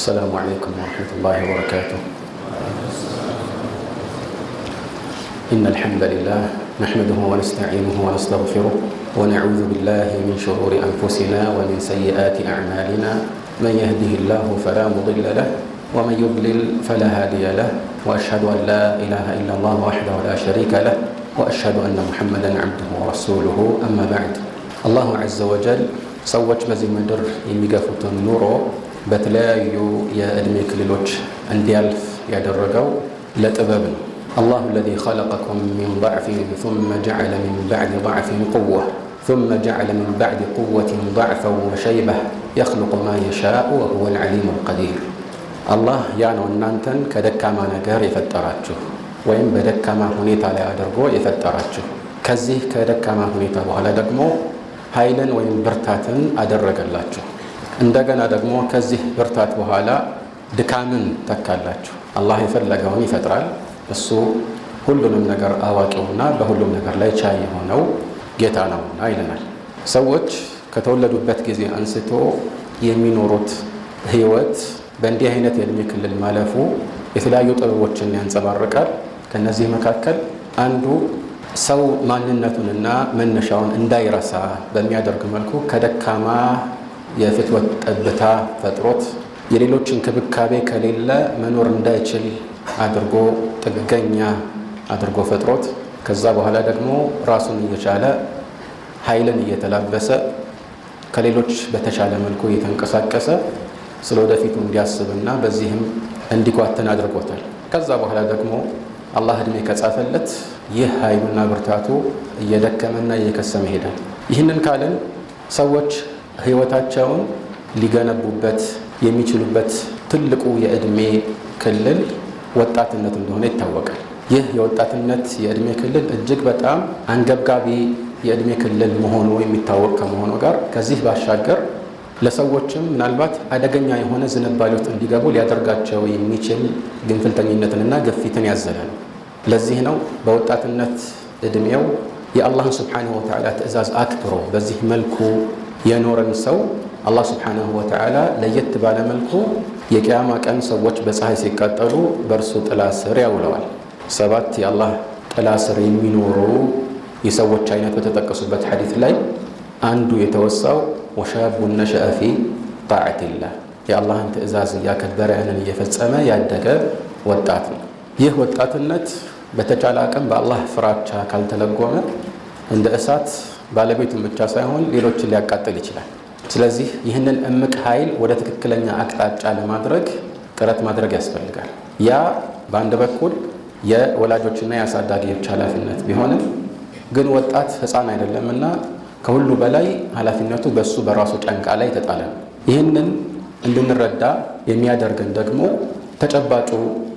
السلام عليكم ورحمة الله وبركاته. إن الحمد لله نحمده ونستعينه ونستغفره ونعوذ بالله من شرور أنفسنا ومن سيئات أعمالنا. من يهده الله فلا مضل له ومن يضلل فلا هادي له وأشهد أن لا إله إلا الله وحده لا شريك له وأشهد أن محمدا عبده ورسوله. أما بعد الله عز وجل ሰዎች በዚህ ምድር የሚገፉትን ኑሮ በተለያዩ የእድሜ ክልሎች እንዲያልፍ ያደረገው ለጥበብ ነው። الله الذي خلقكم من ضعف ثم جعل من بعد ضعف قوة ثم جعل من بعد قوة ضعفا وشيبة يخلق ما يشاء وهو العليم القدير. الله ያነው እናንተን ከደካማ ነገር የፈጠራችሁ ወይም በደካማ ሁኔታ ላይ አድርጎ የፈጠራችሁ ከዚህ ከደካማ ሁኔታ በኋላ ደግሞ ኃይልን ወይም ብርታትን አደረገላችሁ። እንደገና ደግሞ ከዚህ ብርታት በኋላ ድካምን ተካላችሁ። አላህ የፈለገውን ይፈጥራል። እሱ ሁሉንም ነገር አዋቂውና በሁሉም ነገር ላይ ቻይ የሆነው ጌታ ነውና ይለናል። ሰዎች ከተወለዱበት ጊዜ አንስቶ የሚኖሩት ህይወት በእንዲህ አይነት የእድሜ ክልል ማለፉ የተለያዩ ጥበቦችን ያንጸባርቃል። ከነዚህ መካከል አንዱ ሰው ማንነቱንና መነሻውን እንዳይረሳ በሚያደርግ መልኩ ከደካማ የፍትወት ጠብታ ፈጥሮት የሌሎች እንክብካቤ ከሌለ መኖር እንዳይችል አድርጎ ጥገኛ አድርጎ ፈጥሮት ከዛ በኋላ ደግሞ ራሱን እየቻለ ኃይልን እየተላበሰ ከሌሎች በተሻለ መልኩ እየተንቀሳቀሰ ስለወደፊቱ እንዲያስብና በዚህም እንዲጓተን አድርጎታል። ከዛ በኋላ ደግሞ አላህ እድሜ ከጻፈለት ይህ ኃይሉና ብርታቱ እየደከመና እየከሰመ ይሄዳል። ይህንን ካልን ሰዎች ህይወታቸውን ሊገነቡበት የሚችሉበት ትልቁ የእድሜ ክልል ወጣትነት እንደሆነ ይታወቃል። ይህ የወጣትነት የእድሜ ክልል እጅግ በጣም አንገብጋቢ የእድሜ ክልል መሆኑ የሚታወቅ ከመሆኑ ጋር ከዚህ ባሻገር ለሰዎችም ምናልባት አደገኛ የሆነ ዝንባሌ ውስጥ እንዲገቡ ሊያደርጋቸው የሚችል ግንፍልተኝነትንና ግፊትን ያዘለ ነው። ለዚህ ነው በወጣትነት እድሜው የአላህን ሱብሓነሁ ወተዓላ ትእዛዝ አክብሮ በዚህ መልኩ የኖረን ሰው አላህ ሱብሓነሁ ወተዓላ ለየት ባለ መልኩ የቂያማ ቀን ሰዎች በፀሐይ ሲቃጠሉ በእርሱ ጥላ ስር ያውለዋል። 7 የአላህ ጥላ ስር የሚኖሩ የሰዎች አይነት በተጠቀሱበት ሐዲስ ላይ አንዱ የተወሳው ወሻቡን ነሸአ ፊ ጣዓቲላህ የአላህን ትእዛዝ እያከበረ ያንን እየፈጸመ ያደገ ወጣት ነው። ይህ ወጣትነት በተቻለ አቅም በአላህ ፍራቻ ካልተለጎመ እንደ እሳት ባለቤቱን ብቻ ሳይሆን ሌሎችን ሊያቃጥል ይችላል። ስለዚህ ይህንን እምቅ ኃይል ወደ ትክክለኛ አቅጣጫ ለማድረግ ጥረት ማድረግ ያስፈልጋል። ያ በአንድ በኩል የወላጆችና የአሳዳጊዎች ኃላፊነት ቢሆንም ግን ወጣት ሕፃን አይደለምና ከሁሉ በላይ ኃላፊነቱ በሱ በራሱ ጫንቃ ላይ ተጣለ። ይህንን እንድንረዳ የሚያደርገን ደግሞ ተጨባጩ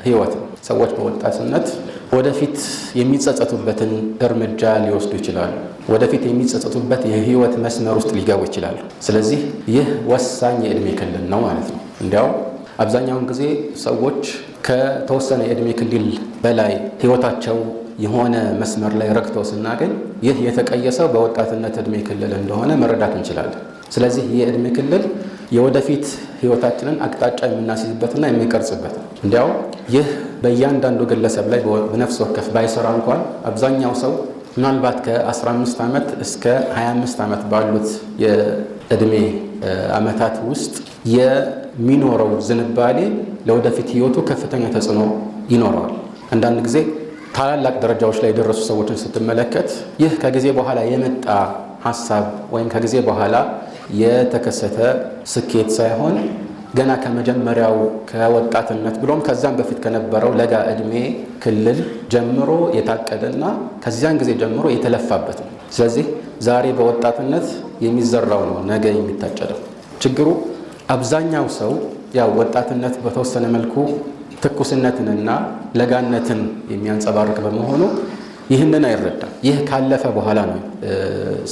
ህይወት ነው። ሰዎች በወጣትነት ወደፊት የሚጸጸቱበትን እርምጃ ሊወስዱ ይችላሉ። ወደፊት የሚጸጸቱበት የህይወት መስመር ውስጥ ሊገቡ ይችላሉ። ስለዚህ ይህ ወሳኝ የእድሜ ክልል ነው ማለት ነው። እንዲያውም አብዛኛውን ጊዜ ሰዎች ከተወሰነ የእድሜ ክልል በላይ ህይወታቸው የሆነ መስመር ላይ ረግተው ስናገኝ ይህ የተቀየሰው በወጣትነት እድሜ ክልል እንደሆነ መረዳት እንችላለን። ስለዚህ ይህ እድሜ ክልል የወደፊት ህይወታችንን አቅጣጫ የምናስይዝበትና የሚቀርጽበት ነው። እንዲያውም ይህ በእያንዳንዱ ግለሰብ ላይ በነፍስ ወከፍ ባይሰራ እንኳን አብዛኛው ሰው ምናልባት ከ15 ዓመት እስከ 25 ዓመት ባሉት የእድሜ ዓመታት ውስጥ የሚኖረው ዝንባሌ ለወደፊት ህይወቱ ከፍተኛ ተጽዕኖ ይኖረዋል። አንዳንድ ጊዜ ታላላቅ ደረጃዎች ላይ የደረሱ ሰዎችን ስትመለከት ይህ ከጊዜ በኋላ የመጣ ሀሳብ ወይም ከጊዜ በኋላ የተከሰተ ስኬት ሳይሆን ገና ከመጀመሪያው ከወጣትነት ብሎም ከዛም በፊት ከነበረው ለጋ እድሜ ክልል ጀምሮ የታቀደና ከዚያን ጊዜ ጀምሮ የተለፋበት ነው። ስለዚህ ዛሬ በወጣትነት የሚዘራው ነው ነገ የሚታጨደው። ችግሩ አብዛኛው ሰው ያው ወጣትነት በተወሰነ መልኩ ትኩስነትንና ለጋነትን የሚያንጸባርቅ በመሆኑ ይህንን አይረዳም። ይህ ካለፈ በኋላ ነው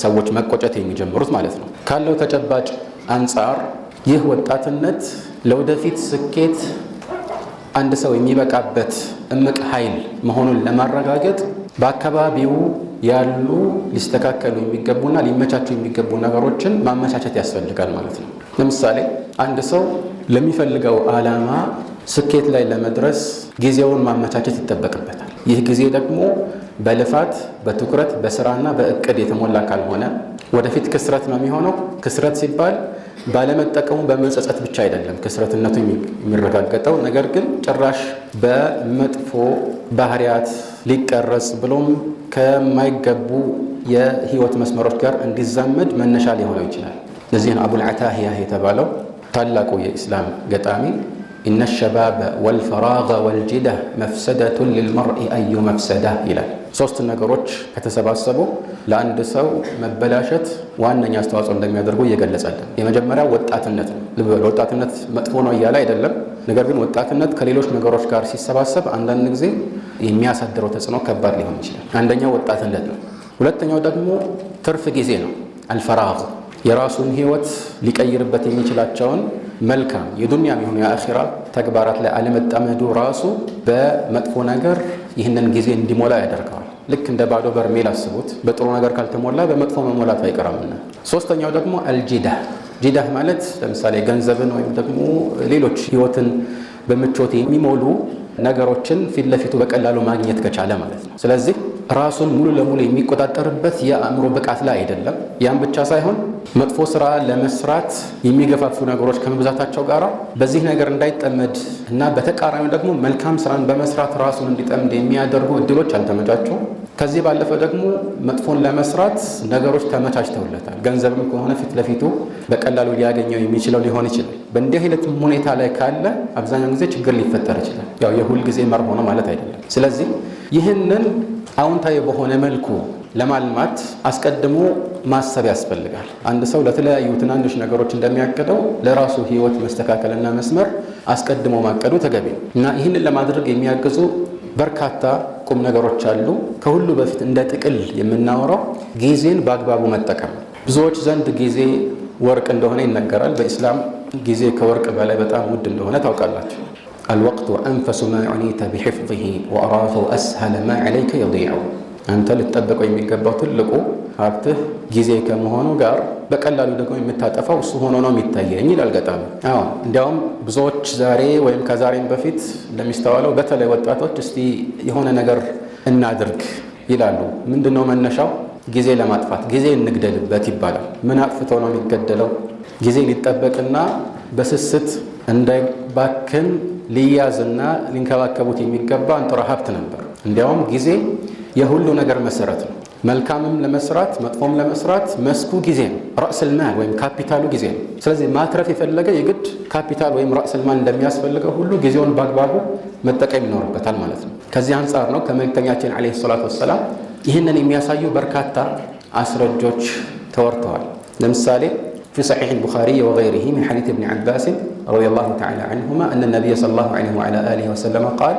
ሰዎች መቆጨት የሚጀምሩት ማለት ነው። ካለው ተጨባጭ አንጻር ይህ ወጣትነት ለወደፊት ስኬት አንድ ሰው የሚበቃበት እምቅ ኃይል መሆኑን ለማረጋገጥ በአካባቢው ያሉ ሊስተካከሉ የሚገቡና ሊመቻቹ የሚገቡ ነገሮችን ማመቻቸት ያስፈልጋል ማለት ነው። ለምሳሌ አንድ ሰው ለሚፈልገው ዓላማ ስኬት ላይ ለመድረስ ጊዜውን ማመቻቸት ይጠበቅበታል። ይህ ጊዜ ደግሞ በልፋት በትኩረት በስራና በእቅድ የተሞላ ካልሆነ ወደፊት ክስረት ነው የሚሆነው። ክስረት ሲባል ባለመጠቀሙ በመጸጸት ብቻ አይደለም ክስረትነቱ የሚረጋገጠው፣ ነገር ግን ጭራሽ በመጥፎ ባህሪያት ሊቀረጽ ብሎም ከማይገቡ የህይወት መስመሮች ጋር እንዲዛመድ መነሻ ሊሆነው ይችላል። ለዚህ ነው አቡል አታሂያ የተባለው ታላቁ የኢስላም ገጣሚ ኢነ ሸባበ ወልፈራገ ወልጂደህ መፍሰደቱን ሊልመርኢ አዩ መፍሰዳህ ይላል። ሶስት ነገሮች ከተሰባሰቡ ለአንድ ሰው መበላሸት ዋነኛ አስተዋጽኦ እንደሚያደርጉ እየገለጸልን፣ የመጀመሪያው ወጣትነት ነው። ወጣትነት መጥፎ ነው እያለ አይደለም። ነገር ግን ወጣትነት ከሌሎች ነገሮች ጋር ሲሰባሰብ አንዳንድ ጊዜ የሚያሳድረው ተጽዕኖ ከባድ ሊሆን ይችላል። አንደኛው ወጣትነት ነው። ሁለተኛው ደግሞ ትርፍ ጊዜ ነው። አልፈራግ የራሱን ህይወት ሊቀይርበት የሚችላቸውን መልካም የዱንያም ይሁን የአኺራ ተግባራት ላይ አለመጠመዱ ራሱ በመጥፎ ነገር ይህንን ጊዜ እንዲሞላ ያደርገዋል። ልክ እንደ ባዶ በርሜል አስቡት። በጥሩ ነገር ካልተሞላ በመጥፎ መሞላት አይቀርምና። ሶስተኛው ደግሞ አልጂዳህ። ጂዳህ ማለት ለምሳሌ ገንዘብን ወይም ደግሞ ሌሎች ህይወትን በምቾት የሚሞሉ ነገሮችን ፊት ለፊቱ በቀላሉ ማግኘት ከቻለ ማለት ነው። ስለዚህ ራሱን ሙሉ ለሙሉ የሚቆጣጠርበት የአእምሮ ብቃት ላይ አይደለም። ያም ብቻ ሳይሆን መጥፎ ስራ ለመስራት የሚገፋፉ ነገሮች ከመብዛታቸው ጋር በዚህ ነገር እንዳይጠመድ እና በተቃራኒ ደግሞ መልካም ስራን በመስራት ራሱን እንዲጠምድ የሚያደርጉ እድሎች አልተመቻቹም። ከዚህ ባለፈ ደግሞ መጥፎን ለመስራት ነገሮች ተመቻችተውለታል። ገንዘብም ከሆነ ፊት ለፊቱ በቀላሉ ሊያገኘው የሚችለው ሊሆን ይችላል። በእንዲህ አይነት ሁኔታ ላይ ካለ አብዛኛውን ጊዜ ችግር ሊፈጠር ይችላል። ያው የሁል ጊዜ መርህ ሆኖ ማለት አይደለም። ስለዚህ ይህንን አዎንታዊ በሆነ መልኩ ለማልማት አስቀድሞ ማሰብ ያስፈልጋል። አንድ ሰው ለተለያዩ ትናንሽ ነገሮች እንደሚያቅደው ለራሱ ህይወት መስተካከልና መስመር አስቀድሞ ማቀዱ ተገቢ ነው እና ይህንን ለማድረግ የሚያግዙ በርካታ ቁም ነገሮች አሉ። ከሁሉ በፊት እንደ ጥቅል የምናወራው ጊዜን በአግባቡ መጠቀም። ብዙዎች ዘንድ ጊዜ ወርቅ እንደሆነ ይነገራል። በኢስላም ጊዜ ከወርቅ በላይ በጣም ውድ እንደሆነ ታውቃላችሁ። አልወቅቱ አንፈሱ ማ ዑኒተ ቢሒፍዚሂ ወአራሁ አስሀለ ማ ዐለይከ የዲዑ። አንተ ልትጠበቀው የሚገባው ትልቁ ሀብትህ ጊዜ ከመሆኑ ጋር በቀላሉ ደግሞ የምታጠፋው እሱ ሆኖ ነው የሚታየኝ ይላል ገጣሚ። እንዲያውም ብዙዎች ዛሬ ወይም ከዛሬም በፊት እንደሚስተዋለው በተለይ ወጣቶች እስቲ የሆነ ነገር እናድርግ ይላሉ። ምንድነው መነሻው? ጊዜ ለማጥፋት ጊዜ እንግደልበት ይባላል። ምን አጥፍቶ ነው የሚገደለው? ጊዜ ሊጠበቅና በስስት እንዳይባክን ሊያዝና ሊንከባከቡት የሚገባ አንጥረ ሀብት ነበር። እንዲያውም ጊዜ የሁሉ ነገር መሰረት ነው። መልካምም ለመስራት መጥፎም ለመስራት መስኩ ጊዜ ነው። ራእስል ማል ወይም ካፒታሉ ጊዜ ነው። ስለዚህ ማትረፍ የፈለገ የግድ ካፒታል ወይም ራእስል ማል እንደሚያስፈልገው ሁሉ ጊዜውን በአግባቡ መጠቀም ይኖርበታል ማለት ነው። ከዚህ አንጻር ነው ከመልእክተኛችን ዓለይሂ ሰላቱ ወሰላም ይህንን የሚያሳዩ በርካታ አስረጆች ተወርተዋል። ለምሳሌ في صحيح البخاري وغيره من حديث ابن عباس رضي الله تعالى عنهما أن النبي صلى الله عليه وعلى آله وسلم قال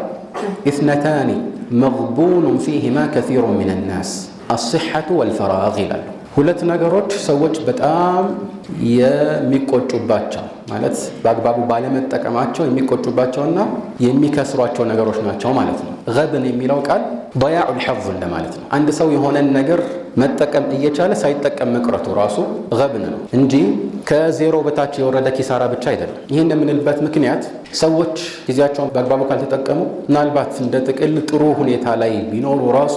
اثنتان مغبون فيهما كثير من الناس الصحة والفراغ ይላሉ። ሁለት ነገሮች ሰዎች በጣም የሚቆጩባቸው ማለት በአግባቡ ባለመጠቀማቸው የሚቆጩባቸውና የሚከስሯቸው ነገሮች ናቸው ማለት ነው። ገብን የሚለው ቃል ضياع الحظ እንደማለት ነው። አንድ ሰው የሆነን ነገር መጠቀም እየቻለ ሳይጠቀም መቅረቱ ራሱ ገብን ነው እንጂ ከዜሮ በታች የወረደ ኪሳራ ብቻ አይደለም። ይህን የምንልበት ምክንያት ሰዎች ጊዜያቸውን በአግባቡ ካልተጠቀሙ ምናልባት እንደ ጥቅል ጥሩ ሁኔታ ላይ ቢኖሩ ራሱ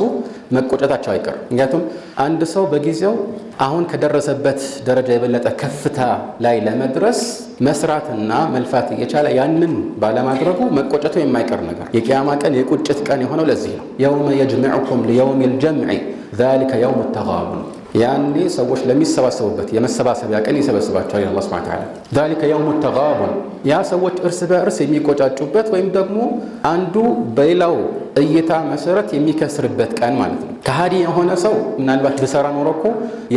መቆጨታቸው አይቀርም። ምክንያቱም አንድ ሰው በጊዜው አሁን ከደረሰበት ደረጃ የበለጠ ከፍታ ላይ ለመድረስ መስራትና መልፋት እየቻለ ያንን ባለማድረጉ መቆጨቱ የማይቀር ነገር። የቂያማ ቀን የቁጭት ቀን የሆነው ለዚህ ነው። የውመ የጅመዑኩም ሊየውሚል ጀምዒ ዛሊከ የውሙ ተጋቡን። ያኔ ሰዎች ለሚሰባሰቡበት የመሰባሰቢያ ቀን ይሰበስባቸዋል አላህ ሱብሓነሁ ወተዓላ። ዛሊከ የውሙ ተጋቡን፣ ያ ሰዎች እርስ በእርስ የሚቆጫጩበት ወይም ደግሞ አንዱ በሌላው እይታ መሰረት የሚከስርበት ቀን ማለት ነው። ከሃዲ የሆነ ሰው ምናልባት ብሰራ ኖሮ እኮ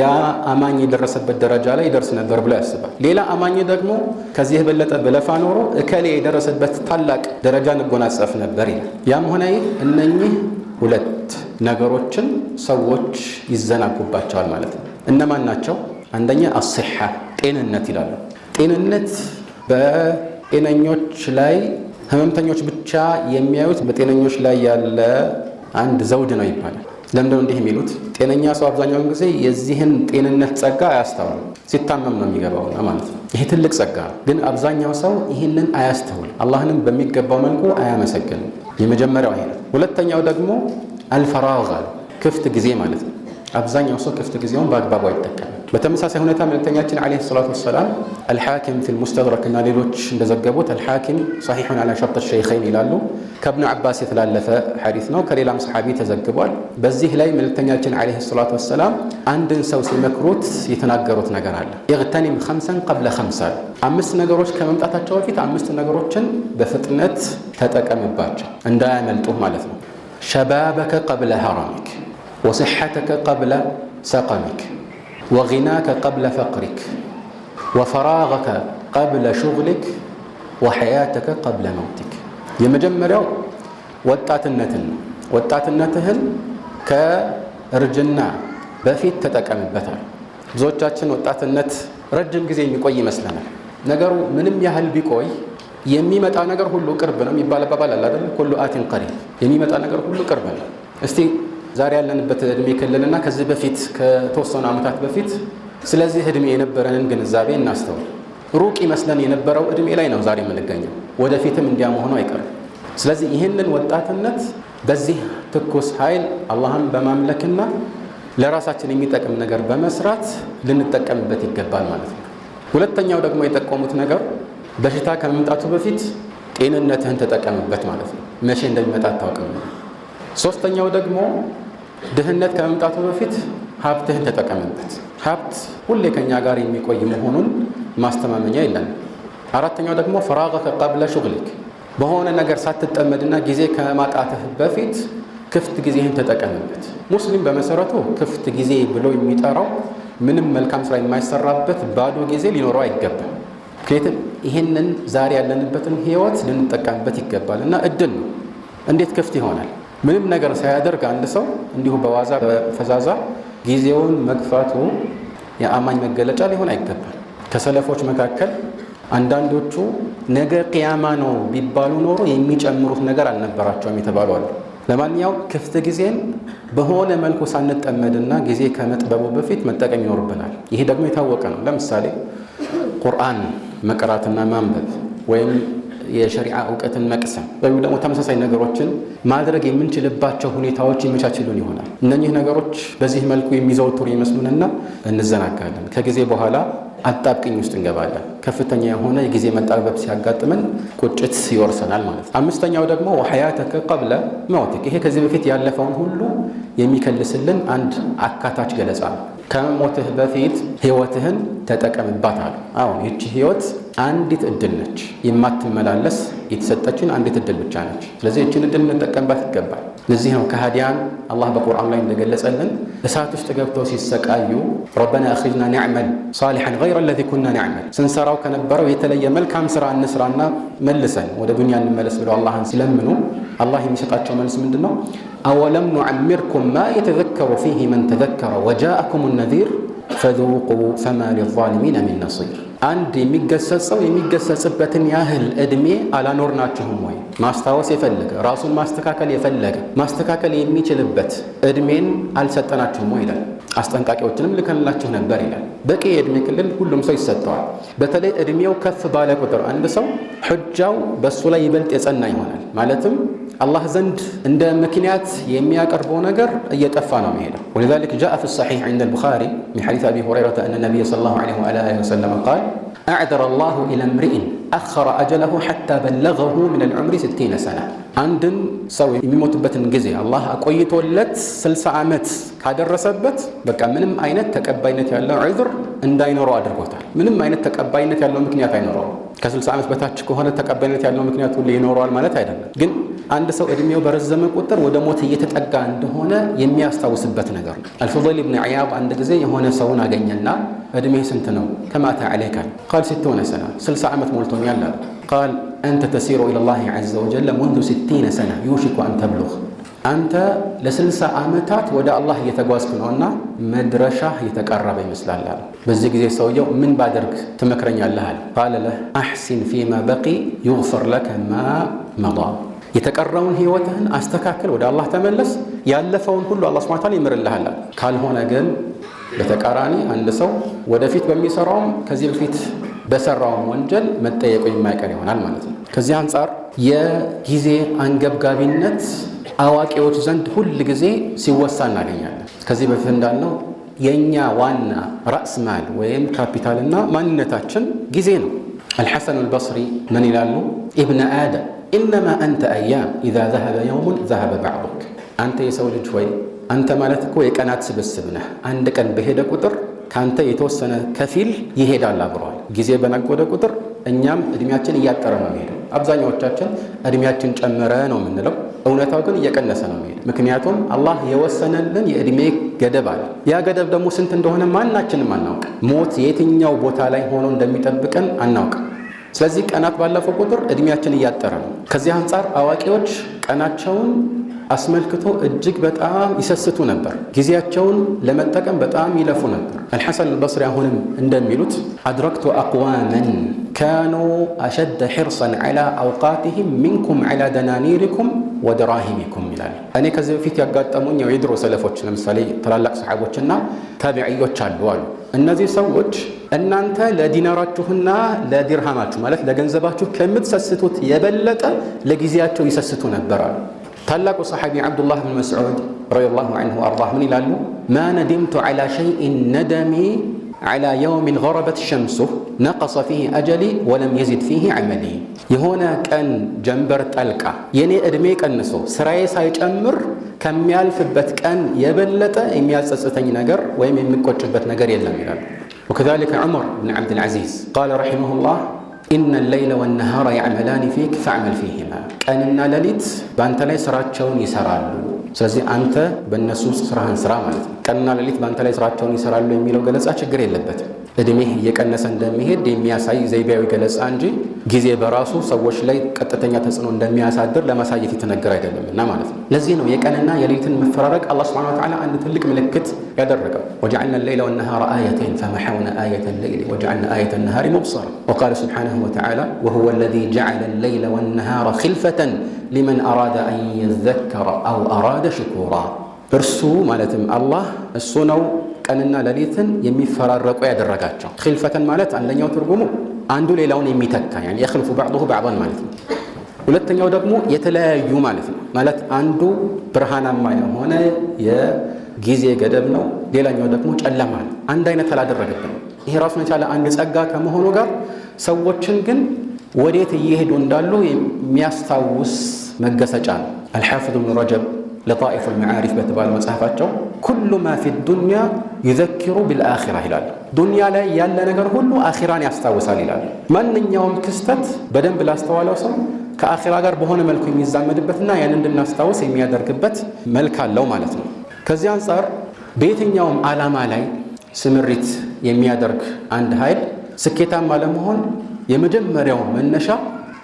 ያ አማኝ የደረሰበት ደረጃ ላይ ይደርስ ነበር ብሎ ያስባል። ሌላ አማኝ ደግሞ ከዚህ የበለጠ በለፋ ኖሮ እከሌ የደረሰበት ታላቅ ደረጃ እንጎናጸፍ ነበር ይላል። ያም ሆነ ይህ እነኚህ ሁለት ነገሮችን ሰዎች ይዘናጉባቸዋል ማለት ነው። እነማን ናቸው? አንደኛ አስሐ ጤንነት ይላሉ። ጤንነት በጤነኞች ላይ ህመምተኞች ብቻ የሚያዩት በጤነኞች ላይ ያለ አንድ ዘውድ ነው ይባላል። ለምንድነው እንዲህ የሚሉት? ጤነኛ ሰው አብዛኛውን ጊዜ የዚህን ጤንነት ጸጋ አያስተውልም። ሲታመም ነው የሚገባውና ማለት ነው። ይሄ ትልቅ ጸጋ ነው። ግን አብዛኛው ሰው ይህንን አያስተውል፣ አላህንም በሚገባው መልኩ አያመሰግንም። የመጀመሪያው ይሄ ነው። ሁለተኛው ደግሞ አልፈራግ ክፍት ጊዜ ማለት ነው። አብዛኛው ሰው ክፍት ጊዜውን በአግባቡ አይጠቀምም። በተመሳሳይ ሁኔታ መልእክተኛችን ዓለይሂ ሰላቱ ወሰላም አልሐኪም ፊል ሙስተድረክ እና ሌሎች እንደዘገቡት አልሐኪም ሰሒሑን ዐላ ሸርጥ ሸይኸይን ይላሉ። ከእብኑ ዓባስ የተላለፈ ሐዲስ ነው። ከሌላም ሰሓቢ ተዘግቧል። በዚህ ላይ መልእክተኛችን ዓለይሂ ሰላቱ ወሰላም አንድን ሰው ሲመክሩት የተናገሩት ነገር አለ። ኢግተኒም ኸምሰን ቀብለ ኸምስ፣ 5 ነገሮች ከመምጣታቸው በፊት 5 ነገሮችን በፍጥነት ተጠቀምባቸው እንዳያመልጡህ ማለት ነው። ሸባበከ ቀብለ ሀራሚክ ወስሐተከ ቀብለ ሰቀሚክ ወጊናከ ቀብለ ፈቅሪክ ወፈራገከ ቀብለ ሹግሊክ ወሐያተከ ቀብለ መውቲክ። የመጀመሪያው ወጣትነትን ነው። ወጣትነትህን ከእርጅና በፊት ተጠቀምበታል። ብዙዎቻችን ወጣትነት ረጅም ጊዜ የሚቆይ ይመስለናል። ነገሩ ምንም ያህል ቢቆይ የሚመጣ ነገር ሁሉ ቅርብ ነው የሚባል አባባል አለ አይደል? ኩሉ አቲን ቀሪብ፣ የሚመጣ ነገር ሁሉ ቅርብ ነው። እስቲ ዛሬ ያለንበት እድሜ ክልልና ከዚህ በፊት ከተወሰኑ ዓመታት በፊት ስለዚህ እድሜ የነበረንን ግንዛቤ እናስተውል። ሩቅ ይመስለን የነበረው እድሜ ላይ ነው ዛሬ የምንገኘው። ወደፊትም እንዲያ መሆኑ አይቀርም። ስለዚህ ይህንን ወጣትነት በዚህ ትኩስ ኃይል አላህን በማምለክና ለራሳችን የሚጠቅም ነገር በመስራት ልንጠቀምበት ይገባል ማለት ነው። ሁለተኛው ደግሞ የጠቆሙት ነገር በሽታ ከመምጣቱ በፊት ጤንነትህን ተጠቀምበት ማለት ነው። መቼ እንደሚመጣ አታውቅም። ሶስተኛው ደግሞ ድህነት ከመምጣቱ በፊት ሀብትህን ተጠቀምበት። ሀብት ሁሌ ከኛ ጋር የሚቆይ መሆኑን ማስተማመኛ የለም። አራተኛው ደግሞ ፈራገከ ቀብለ ሹግሊክ፣ በሆነ ነገር ሳትጠመድና ጊዜ ከማጣትህ በፊት ክፍት ጊዜህን ተጠቀምበት። ሙስሊም በመሰረቱ ክፍት ጊዜ ብሎ የሚጠራው ምንም መልካም ስራ የማይሰራበት ባዶ ጊዜ ሊኖረው አይገባም። ምክንያቱም ይህንን ዛሬ ያለንበትን ህይወት ልንጠቀምበት ይገባል እና እድል ነው። እንዴት ክፍት ይሆናል? ምንም ነገር ሳያደርግ አንድ ሰው እንዲሁ በዋዛ በፈዛዛ ጊዜውን መግፋቱ የአማኝ መገለጫ ሊሆን አይገባል። ከሰለፎች መካከል አንዳንዶቹ ነገ ቅያማ ነው ቢባሉ ኖሮ የሚጨምሩት ነገር አልነበራቸውም የተባሉ አሉ። ለማንኛውም ክፍት ጊዜን በሆነ መልኩ ሳንጠመድና ጊዜ ከመጥበቡ በፊት መጠቀም ይኖርብናል። ይሄ ደግሞ የታወቀ ነው። ለምሳሌ ቁርአን መቅራትና ማንበብ ወይም የሸሪዓ እውቀትን መቅሰም ወይም ደግሞ ተመሳሳይ ነገሮችን ማድረግ የምንችልባቸው ሁኔታዎች ይመቻችሉን ይሆናል። እነኚህ ነገሮች በዚህ መልኩ የሚዘወትሩ ይመስሉንና እንዘናጋለን። ከጊዜ በኋላ አጣብቅኝ ውስጥ እንገባለን። ከፍተኛ የሆነ የጊዜ መጣበብ ሲያጋጥመን ቁጭት ይወርሰናል ማለት ነው። አምስተኛው ደግሞ ወሐያተከ ቀብለ መውቲክ፣ ይሄ ከዚህ በፊት ያለፈውን ሁሉ የሚከልስልን አንድ አካታች ገለጻ ነው። ከመሞትህ በፊት ህይወትህን ተጠቀምባት አሉ። አሁን ይቺ ህይወት አንዲት እድል ነች፣ የማትመላለስ የተሰጠችን አንዲት እድል ብቻ ነች። ስለዚህ ይችን እድል እንጠቀምባት ይገባል። ለዚህ ነው ከሃዲያን አላህ በቁርአን ላይ እንደገለጸልን እሳት ውስጥ ገብተው ሲሰቃዩ ረበና አኽሪጅና ነዕመል ሳሊሐን ገይረ ለዚ ኩና ነዕመል፣ ስንሰራው ከነበረው የተለየ መልካም ስራ እንስራና መልሰን ወደ ዱንያ እንመለስ ብለው አላህን ሲለምኑ አላህ የሚሰጣቸው መልስ ምንድን ነው? አወለም ኑዓሚርኩም ማ የተዘከሩ ፊህ መን ተዘከረ ወጃአኩም ነዚር ፈذوቁ ፈማ ሊዛሊሚነ ሚን ነሲር። አንድ የሚገሰጸው የሚገሰጽበትን ያህል እድሜ አላኖርናችሁም ወይ? ማስታወስ የፈለገ ራሱን ማስተካከል የፈለገ ማስተካከል የሚችልበት እድሜን አልሰጠናችሁም ወይ ይላል። አስጠንቃቂዎችንም ልከንላችሁ ነበር ይላል። በቂ የእድሜ ክልል ሁሉም ሰው ይሰጠዋል። በተለይ እድሜው ከፍ ባለ ቁጥር አንድ ሰው ሑጃው በሱ ላይ ይበልጥ የጸና ይሆናል። ማለትም አላህ ዘንድ እንደ ምክንያት የሚያቀርበው ነገር እየጠፋ ነው የሚሄደው። ولذلك جاء في الصحيح عند البخاري من حديث أبي هريرة أن النبي صلى الله عليه وآله وسلم قال أعذر الله إلى امرئ أخر أجله حتى بلغه من العمر 60 سنة. አንድን ሰው የሚሞትበትን ጊዜ አላህ አቆይቶለት 60 ዓመት ካደረሰበት በቃ ምንም አይነት ተቀባይነት ያለው ዑዝር እንዳይኖረው አድርጎታል። ምንም አይነት ተቀባይነት ያለው ምክንያት አይኖረውም። ከ60 ዓመት በታች ከሆነ ተቀባይነት ያለው ምክንያት ሁሉ ይኖረዋል ማለት አይደለም። ግን አንድ ሰው እድሜው በረዘመ ቁጥር ወደ ሞት እየተጠጋ እንደሆነ የሚያስታውስበት ነገር ነው። አልፉضይል ብን ዒያድ አንድ ጊዜ የሆነ ሰውን አገኘና እድሜ ስንት ነው? ከማታ ዓለይከ ቃል 60 ሰና 60 ዓመት ሞልቶኛል አለ። ቃል አንተ ተሲሩ ኢለላሂ ዐዘ ወጀለ ሙንዙ 60 ሰና ዩሽኩ አን ተብሉግ፣ አንተ ለ60 ዓመታት ወደ አላህ እየተጓዝክ ነውና መድረሻህ የተቃረበ ይመስላል አለ። በዚህ ጊዜ ሰውየው ምን ባደርግ ትመክረኛለህ አለ። ቃለ ለህ አሕሲን ፊማ በቂ ዩግፈር ለከ ማ መዳ፣ የተቀረውን ህይወትህን አስተካክል፣ ወደ አላህ ተመለስ፣ ያለፈውን ሁሉ አላህ ሱብሓነሁ ወተዓላ ይምርልሃል። ካልሆነ ግን በተቃራኒ አንድ ሰው ወደፊት በሚሰራውም ከዚህ በፊት በሰራውም ወንጀል መጠየቁ የማይቀር ይሆናል ማለት ነው። ከዚህ አንጻር የጊዜ አንገብጋቢነት አዋቂዎች ዘንድ ሁል ጊዜ ሲወሳ እናገኛለን። ከዚህ በፊት እንዳልነው የኛ ዋና ራስ ማል ወይም ካፒታልና ማንነታችን ጊዜ ነው። አልሐሰን አልበስሪ ምን ይላሉ? ኢብነ አደም ኢነማ አንተ አያም ኢዛ ዘሀበ የውሙን ዘሀበ ባዕዱክ። አንተ የሰው ልጅ ሆይ አንተ ማለት እኮ የቀናት ስብስብ ነህ። አንድ ቀን በሄደ ቁጥር ካንተ የተወሰነ ከፊል ይሄዳል አብረዋል። ጊዜ በነጎደ ቁጥር እኛም እድሜያችን እያጠረ ነው የሚሄደው። አብዛኛዎቻችን እድሜያችን ጨመረ ነው የምንለው፣ እውነታው ግን እየቀነሰ ነው የሚሄደው። ምክንያቱም አላህ የወሰነልን የእድሜ ገደብ አለ። ያ ገደብ ደግሞ ስንት እንደሆነ ማናችንም አናውቅም። ሞት የትኛው ቦታ ላይ ሆኖ እንደሚጠብቀን አናውቅም። ስለዚህ ቀናት ባለፈው ቁጥር እድሜያችን እያጠረ ነው። ከዚህ አንጻር አዋቂዎች ቀናቸውን አስመልክቶ እጅግ በጣም ይሰስቱ ነበር። ጊዜያቸውን ለመጠቀም በጣም ይለፉ ነበር። አልሐሰን አልበስሪ አሁንም እንደሚሉት አድረክቱ አቅዋመን ካኑ አሸደ ሒርሰን ዐላ አውቃትህም ሚንኩም ዐላ ደናኒሪኩም ወደራሂሚኩም ይላል። እኔ ከዚህ በፊት ያጋጠሙኝ የድሮ ሰለፎች ለምሳሌ ታላላቅ ሰሓቦችና ታቢዕዮች አሉ። እነዚህ ሰዎች እናንተ ለዲናራችሁና ለዲርሃማችሁ ማለት ለገንዘባችሁ ከምትሰስቱት የበለጠ ለጊዜያቸው ይሰስቱ ነበር አሉ። ታላቁ ሰሓቢ ዓብዱላህ ብን መስዑድ ረዲየላሁ ዐንሁ ወአርዳህ ምን ይላሉ? ማ ነዲምቱ ዐላ ሸይኢን ነደሚ ዐላ የውሚን ገረበት ሸምሱህ ነቀሰ ፊህ አጀሊ ወለም የዚድ ፊህ ዐመሊ። የሆነ ቀን ጀንበር ጠልቃ የኔ ዕድሜ ቀንሶ ስራዬ ሳይጨምር ከሚያልፍበት ቀን የበለጠ የሚያጸጽተኝ ነገር ወይም የሚቆጭበት ነገር የለም ይላሉ። ወከዛሊከ ዑመር ብን ዓብድልዓዚዝ ቃለ ረሒመሁላህ ኢነ ሌይለ ወነሃረ ያዕመላኒ ፊክ ፈዕመል ፊሂማ። ቀንና ሌሊት በአንተ ላይ ስራቸውን ይሰራሉ፣ ስለዚህ አንተ በእነሱ ውስጥ ስራህን ስራ ማለት ነው። ቀንና ሌሊት በአንተ ላይ ስራቸውን ይሰራሉ የሚለው ገለጻ ችግር የለበትም። እድሜህ እየቀነሰ እንደሚሄድ የሚያሳይ ዘይቤያዊ ገለጻ እንጂ ጊዜ በራሱ ሰዎች ላይ ቀጥተኛ ተጽዕኖ እንደሚያሳድር ለማሳየት የተነገረ አይደለምና ማለት ነው። ለዚህ ነው የቀንና የሌሊትን መፈራረቅ አላህ ሱብሓነሁ ወተዓላ አንድ ትልቅ ምልክት ያደረገው። ወጀዐልና ሌይለ ወነሃረ አየተይን ፈመሐውና አየተ ሌይሊ ወጀዐልና አየተ ነሃሪ ሙብሰራ ወቃለ ሱብሓነሁ ወተዓላ ወሁወ ለዚ ጀዐለ ሌይለ ወነሃረ ኺልፈተን ሊመን አራደ አን የዘከረ አው አራደ ሽኩራ። እርሱ ማለትም አላህ እሱ ነው ቀንና ሌሊትን የሚፈራረቁ ያደረጋቸው። ኺልፈተን ማለት አንደኛው ትርጉሙ አንዱ ሌላውን የሚተካ ያኒ የኽልፉ ባዕዱሁ ባዕዳን ማለት ነው። ሁለተኛው ደግሞ የተለያዩ ማለት ነው። ማለት አንዱ ብርሃናማ የሆነ የጊዜ ገደብ ነው፣ ሌላኛው ደግሞ ጨለማ ነው። አንድ አይነት አላደረገብንም። ይሄ ራሱን የቻለ አንድ ጸጋ ከመሆኑ ጋር ሰዎችን ግን ወዴት እየሄዱ እንዳሉ የሚያስታውስ መገሰጫ ነው። አልሓፊዝ ብኑ ረጀብ ለጣኢፉል መዓሪፍ በተባለ መጽሐፋቸው ኩሉ ማ ፊ ዱንያ ዩዘኪሩ ቢልአኺራ ይላሉ። ዱንያ ላይ ያለ ነገር ሁሉ አኺራን ያስታውሳል ይላሉ። ማንኛውም ክስተት በደንብ ላስተዋለው ሰው ከአኺራ ጋር በሆነ መልኩ የሚዛመድበትና ያን እንድናስታውስ የሚያደርግበት መልክ አለው ማለት ነው። ከዚህ አንጻር በየትኛውም ዓላማ ላይ ስምሪት የሚያደርግ አንድ ኃይል ስኬታማ ለመሆን የመጀመሪያው መነሻ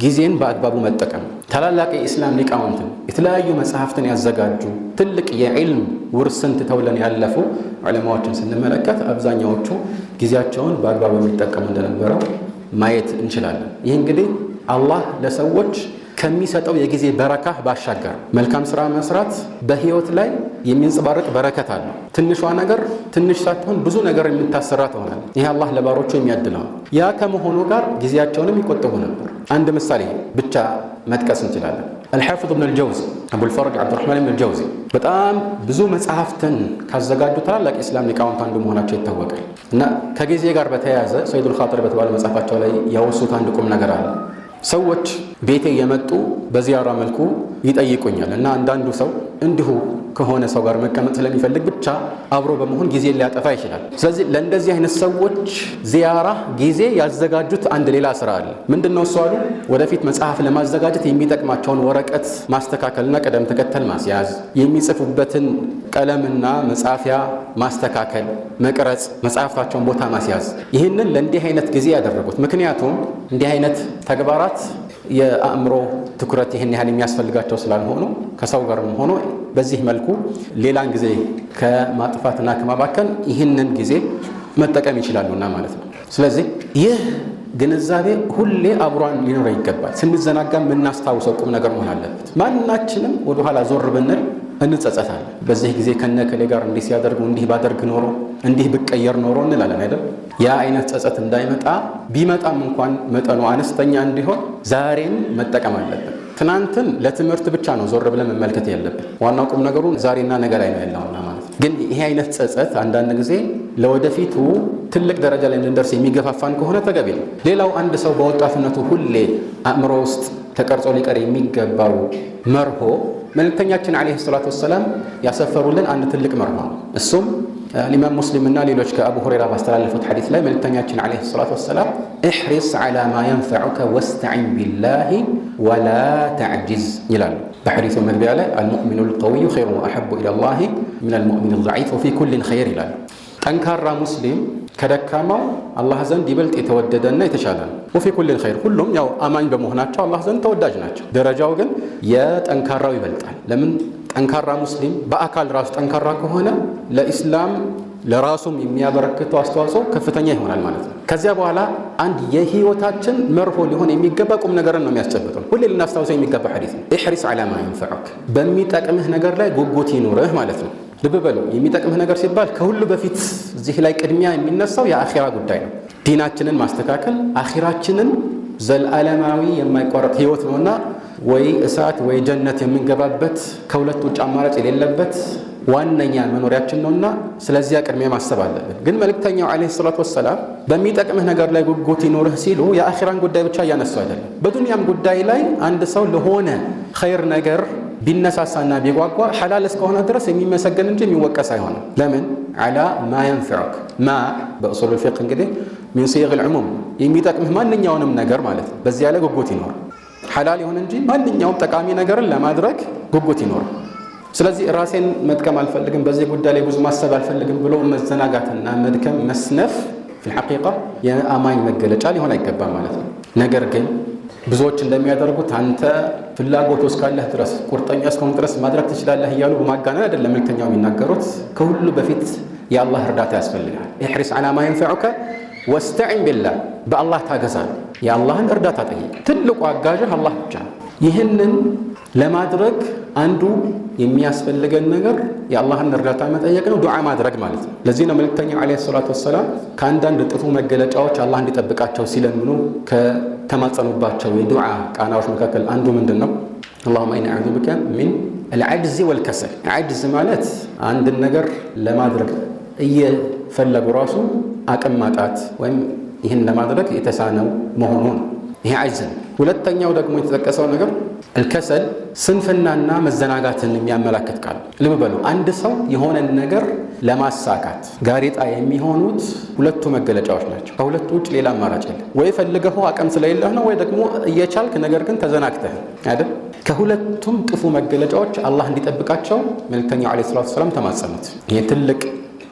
ጊዜን በአግባቡ መጠቀም። ታላላቅ የኢስላም ሊቃውንትን የተለያዩ መጽሐፍትን ያዘጋጁ ትልቅ የዕልም ውርስን ትተውልን ያለፉ ዑለማዎችን ስንመለከት አብዛኛዎቹ ጊዜያቸውን በአግባቡ የሚጠቀሙ እንደነበረው ማየት እንችላለን። ይህ እንግዲህ አላህ ለሰዎች ከሚሰጠው የጊዜ በረካ ባሻገር መልካም ስራ መስራት በህይወት ላይ የሚንጸባረቅ በረከት አለው። ትንሿ ነገር ትንሽ ሳትሆን ብዙ ነገር የምታሰራ ትሆናል። ይህ አላህ ለባሮቹ የሚያድለው። ያ ከመሆኑ ጋር ጊዜያቸውንም ይቆጥቡ ነበር። አንድ ምሳሌ ብቻ መጥቀስ እንችላለን። አልሓፊዝ ብን አልጀውዚ አቡልፈረጅ ዓብዱራሕማን ብን አልጀውዚ በጣም ብዙ መጽሐፍትን ካዘጋጁ ታላላቅ ኢስላም ሊቃውንት አንዱ መሆናቸው ይታወቃል። እና ከጊዜ ጋር በተያያዘ ሰይዱል ኻጢር በተባለ መጽሐፋቸው ላይ ያወሱት አንድ ቁም ነገር አለ። ሰዎች ቤቴ የመጡ በዚያራ መልኩ ይጠይቁኛል እና አንዳንዱ ሰው እንዲሁ ከሆነ ሰው ጋር መቀመጥ ስለሚፈልግ ብቻ አብሮ በመሆን ጊዜ ሊያጠፋ ይችላል። ስለዚህ ለእንደዚህ አይነት ሰዎች ዚያራ ጊዜ ያዘጋጁት አንድ ሌላ ስራ አለ። ምንድነው እሱ አሉ? ወደፊት መጽሐፍ ለማዘጋጀት የሚጠቅማቸውን ወረቀት ማስተካከልና ቅደም ተከተል ማስያዝ፣ የሚጽፉበትን ቀለምና መጻፊያ ማስተካከል፣ መቅረጽ፣ መጽሐፍታቸውን ቦታ ማስያዝ። ይህንን ለእንዲህ አይነት ጊዜ ያደረጉት ምክንያቱም እንዲህ አይነት ተግባራት የአእምሮ ትኩረት ይህን ያህል የሚያስፈልጋቸው ስላልሆኑ ከሰው ጋርም ሆኖ በዚህ መልኩ ሌላን ጊዜ ከማጥፋትና ከማባከን ይህንን ጊዜ መጠቀም ይችላሉና ማለት ነው። ስለዚህ ይህ ግንዛቤ ሁሌ አብሯን ሊኖር ይገባል። ስንዘናጋ የምናስታውሰው ቁም ነገር መሆን አለበት። ማናችንም ወደኋላ ዞር ብንል እንጸጸታለን። በዚህ ጊዜ ከነከሌ ጋር እንዲህ ሲያደርጉ እንዲህ ባደርግ ኖሮ እንዲህ ብቀየር ኖሮ እንላለን አይደል? ያ አይነት ጸጸት እንዳይመጣ ቢመጣም እንኳን መጠኑ አነስተኛ እንዲሆን ዛሬን መጠቀም አለብን። ትናንትን ለትምህርት ብቻ ነው ዞር ብለን መመልከት ያለብን። ዋናው ቁም ነገሩ ዛሬና ነገ ላይ ነው ያለውና ማለት ነው። ግን ይሄ አይነት ጸጸት አንዳንድ ጊዜ ለወደፊቱ ትልቅ ደረጃ ላይ እንድንደርስ የሚገፋፋን ከሆነ ተገቢ ነው። ሌላው አንድ ሰው በወጣትነቱ ሁሌ አእምሮ ውስጥ ተቀርጾ ሊቀር የሚገባው መርሆ መልእክተኛችን ዓለይሂ ሰላቱ ወሰላም ያሰፈሩልን አንድ ትልቅ መርሆ ነው። እሱም ኢማም ሙስሊምና ሌሎች ከአቡ ሁረይራ ባስተላለፉት ሐዲስ ላይ መልእክተኛችን ዓለይሂ ሰላቱ ወሰላም እሕሪስ ዐላ ማ የንፈዑከ ወስተዒን ቢላሂ ወላ ተዕጅዝ ይላሉ። በሐዲሱ መግቢያ ላይ አልሙእሚኑ ልቀዊዩ ኸይሩን ወአሐቡ ኢለላሂ ሚነል ሙእሚኒ ضዒፍ ወፊ ኩሊን ኸይር ይላሉ። ጠንካራ ሙስሊም ከደካማው አላህ ዘንድ ይበልጥ የተወደደና የተሻለ ነው። ወፊ ኩሊን ኸይር፣ ሁሉም ያው አማኝ በመሆናቸው አላህ ዘንድ ተወዳጅ ናቸው። ደረጃው ግን የጠንካራው ይበልጣል። ለምን? ጠንካራ ሙስሊም በአካል ራሱ ጠንካራ ከሆነ ለኢስላም ለራሱም የሚያበረክተው አስተዋጽኦ ከፍተኛ ይሆናል ማለት ነው። ከዚያ በኋላ አንድ የህይወታችን መርሆ ሊሆን የሚገባ ቁም ነገርን ነው የሚያስጨብጠው። ሁሌ ልናስታውሰው የሚገባ ሐዲስ ነው። ኢሕሪስ ዐላ ማ የንፈዑክ፣ በሚጠቅምህ ነገር ላይ ጉጉት ይኑርህ ማለት ነው። ልብ በሉ፣ የሚጠቅምህ ነገር ሲባል ከሁሉ በፊት እዚህ ላይ ቅድሚያ የሚነሳው የአኺራ ጉዳይ ነው። ዲናችንን ማስተካከል፣ አኺራችንን ዘላለማዊ የማይቋረጥ ህይወት ነውና ወይ እሳት ወይ ጀነት የምንገባበት ከሁለት ውጭ አማራጭ የሌለበት ዋነኛ መኖሪያችን ነውና ስለዚያ ቅድሚያ ማሰብ አለብን። ግን መልእክተኛው ዓለይሂ ሰላቱ ወሰላም በሚጠቅምህ ነገር ላይ ጉጉት ይኖርህ ሲሉ የአኺራን ጉዳይ ብቻ እያነሱ አይደለም። በዱንያም ጉዳይ ላይ አንድ ሰው ለሆነ ኸይር ነገር ቢነሳሳና ቢጓጓ ሐላል እስከሆነ ድረስ የሚመሰገን እንጂ የሚወቀስ አይሆንም። ለምን? ዐላ ማ የንፈዑክ። ማ በኡሱሉል ፊቅህ እንግዲህ ሚን ሲየግል ዑሙም፣ የሚጠቅምህ ማንኛውንም ነገር ማለት ነው። በዚያ ላይ ጉጉት ይኖር። ሐላል ይሁን እንጂ ማንኛውም ጠቃሚ ነገርን ለማድረግ ጉጉት ይኖር። ስለዚህ ራሴን መጥቀም አልፈልግም፣ በዚህ ጉዳይ ላይ ብዙ ማሰብ አልፈልግም ብሎ መዘናጋትና መድከም መስነፍ ፊል ሐቂቃ የአማኝ መገለጫ ሊሆን አይገባም ማለት ነው። ነገር ግን ብዙዎች እንደሚያደርጉት አንተ ፍላጎቱ እስካለህ ድረስ ቁርጠኛ እስከሆንክ ድረስ ማድረግ ትችላለህ እያሉ በማጋነን አይደለም መልእክተኛው የሚናገሩት። ከሁሉ በፊት የአላህ እርዳታ ያስፈልጋል። ኢሕሪስ ዐላ ማ የንፈዑከ ወስተዒን ቢላህ፣ በአላህ ታገዛል። የአላህን እርዳታ ጠይቅ። ትልቁ አጋዥህ አላህ ብቻ ነው። ይህንን ለማድረግ አንዱ የሚያስፈልገን ነገር የአላህን እርዳታ መጠየቅ ነው፣ ዱዓ ማድረግ ማለት ነው። ለዚህ ነው መልእክተኛው ዓለይሂ ሰላቱ ወሰላም ከአንዳንድ ጥፉ መገለጫዎች አላህ እንዲጠብቃቸው ሲለምኑ ከተማጸኑባቸው የዱዓ ቃናዎች መካከል አንዱ ምንድን ነው? አላሁመ ኢኒ አዑዙ ቢከ ሚን አልዐጅዝ ወልከሰል። ዐጅዝ ማለት አንድን ነገር ለማድረግ እየፈለጉ ራሱ አቅም ማጣት ወይም ይህን ለማድረግ የተሳነው መሆኑ ነው። ይሄ ዐጅዝ ነው። ሁለተኛው ደግሞ የተጠቀሰው ነገር አልከሰል፣ ስንፍናና መዘናጋትን የሚያመላክት ቃል። ልብ በሉ፣ አንድ ሰው የሆነን ነገር ለማሳካት ጋሬጣ የሚሆኑት ሁለቱ መገለጫዎች ናቸው። ከሁለቱ ውጭ ሌላ አማራጭ የለም። ወይ ፈልገኸው አቅም ስለሌለህ ነው፣ ወይ ደግሞ እየቻልክ ነገር ግን ተዘናግተህ አይደል? ከሁለቱም ጥፉ መገለጫዎች አላህ እንዲጠብቃቸው መልእክተኛው ዓለይሂ ሰላቱ ወሰላም ተማጸኑት። ይሄ ትልቅ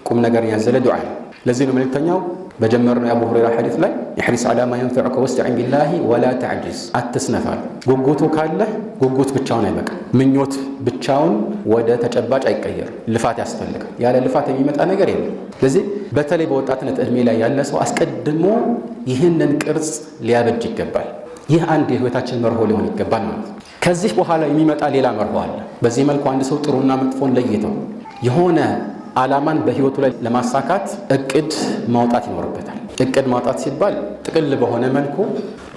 ቁም ነገር ያዘለ ዱዓ ነው። ለዚህ ነው መልእክተኛው በጀመርነው የአቡ ሁረይራ ሐዲስ ላይ ኢሕሪስ ዐላ ማ የንፈዑከ ወስተዒን ቢላሂ ወላ ተዕጅዝ፣ አትስነፋል። ጉጉቱ ካለህ ጉጉት ብቻውን አይበቃም። ምኞት ብቻውን ወደ ተጨባጭ አይቀየርም። ልፋት ያስፈልጋል። ያለ ልፋት የሚመጣ ነገር የለም። ስለዚህ በተለይ በወጣትነት ዕድሜ ላይ ያለ ሰው አስቀድሞ ይህንን ቅርጽ ሊያበጅ ይገባል። ይህ አንድ የህይወታችን መርሆ ሊሆን ይገባል ማለት ነው። ከዚህ በኋላ የሚመጣ ሌላ መርሆ አለ። በዚህ መልኩ አንድ ሰው ጥሩና መጥፎን ለይተው የሆነ ዓላማን በህይወቱ ላይ ለማሳካት እቅድ ማውጣት ይኖርበታል። እቅድ ማውጣት ሲባል ጥቅል በሆነ መልኩ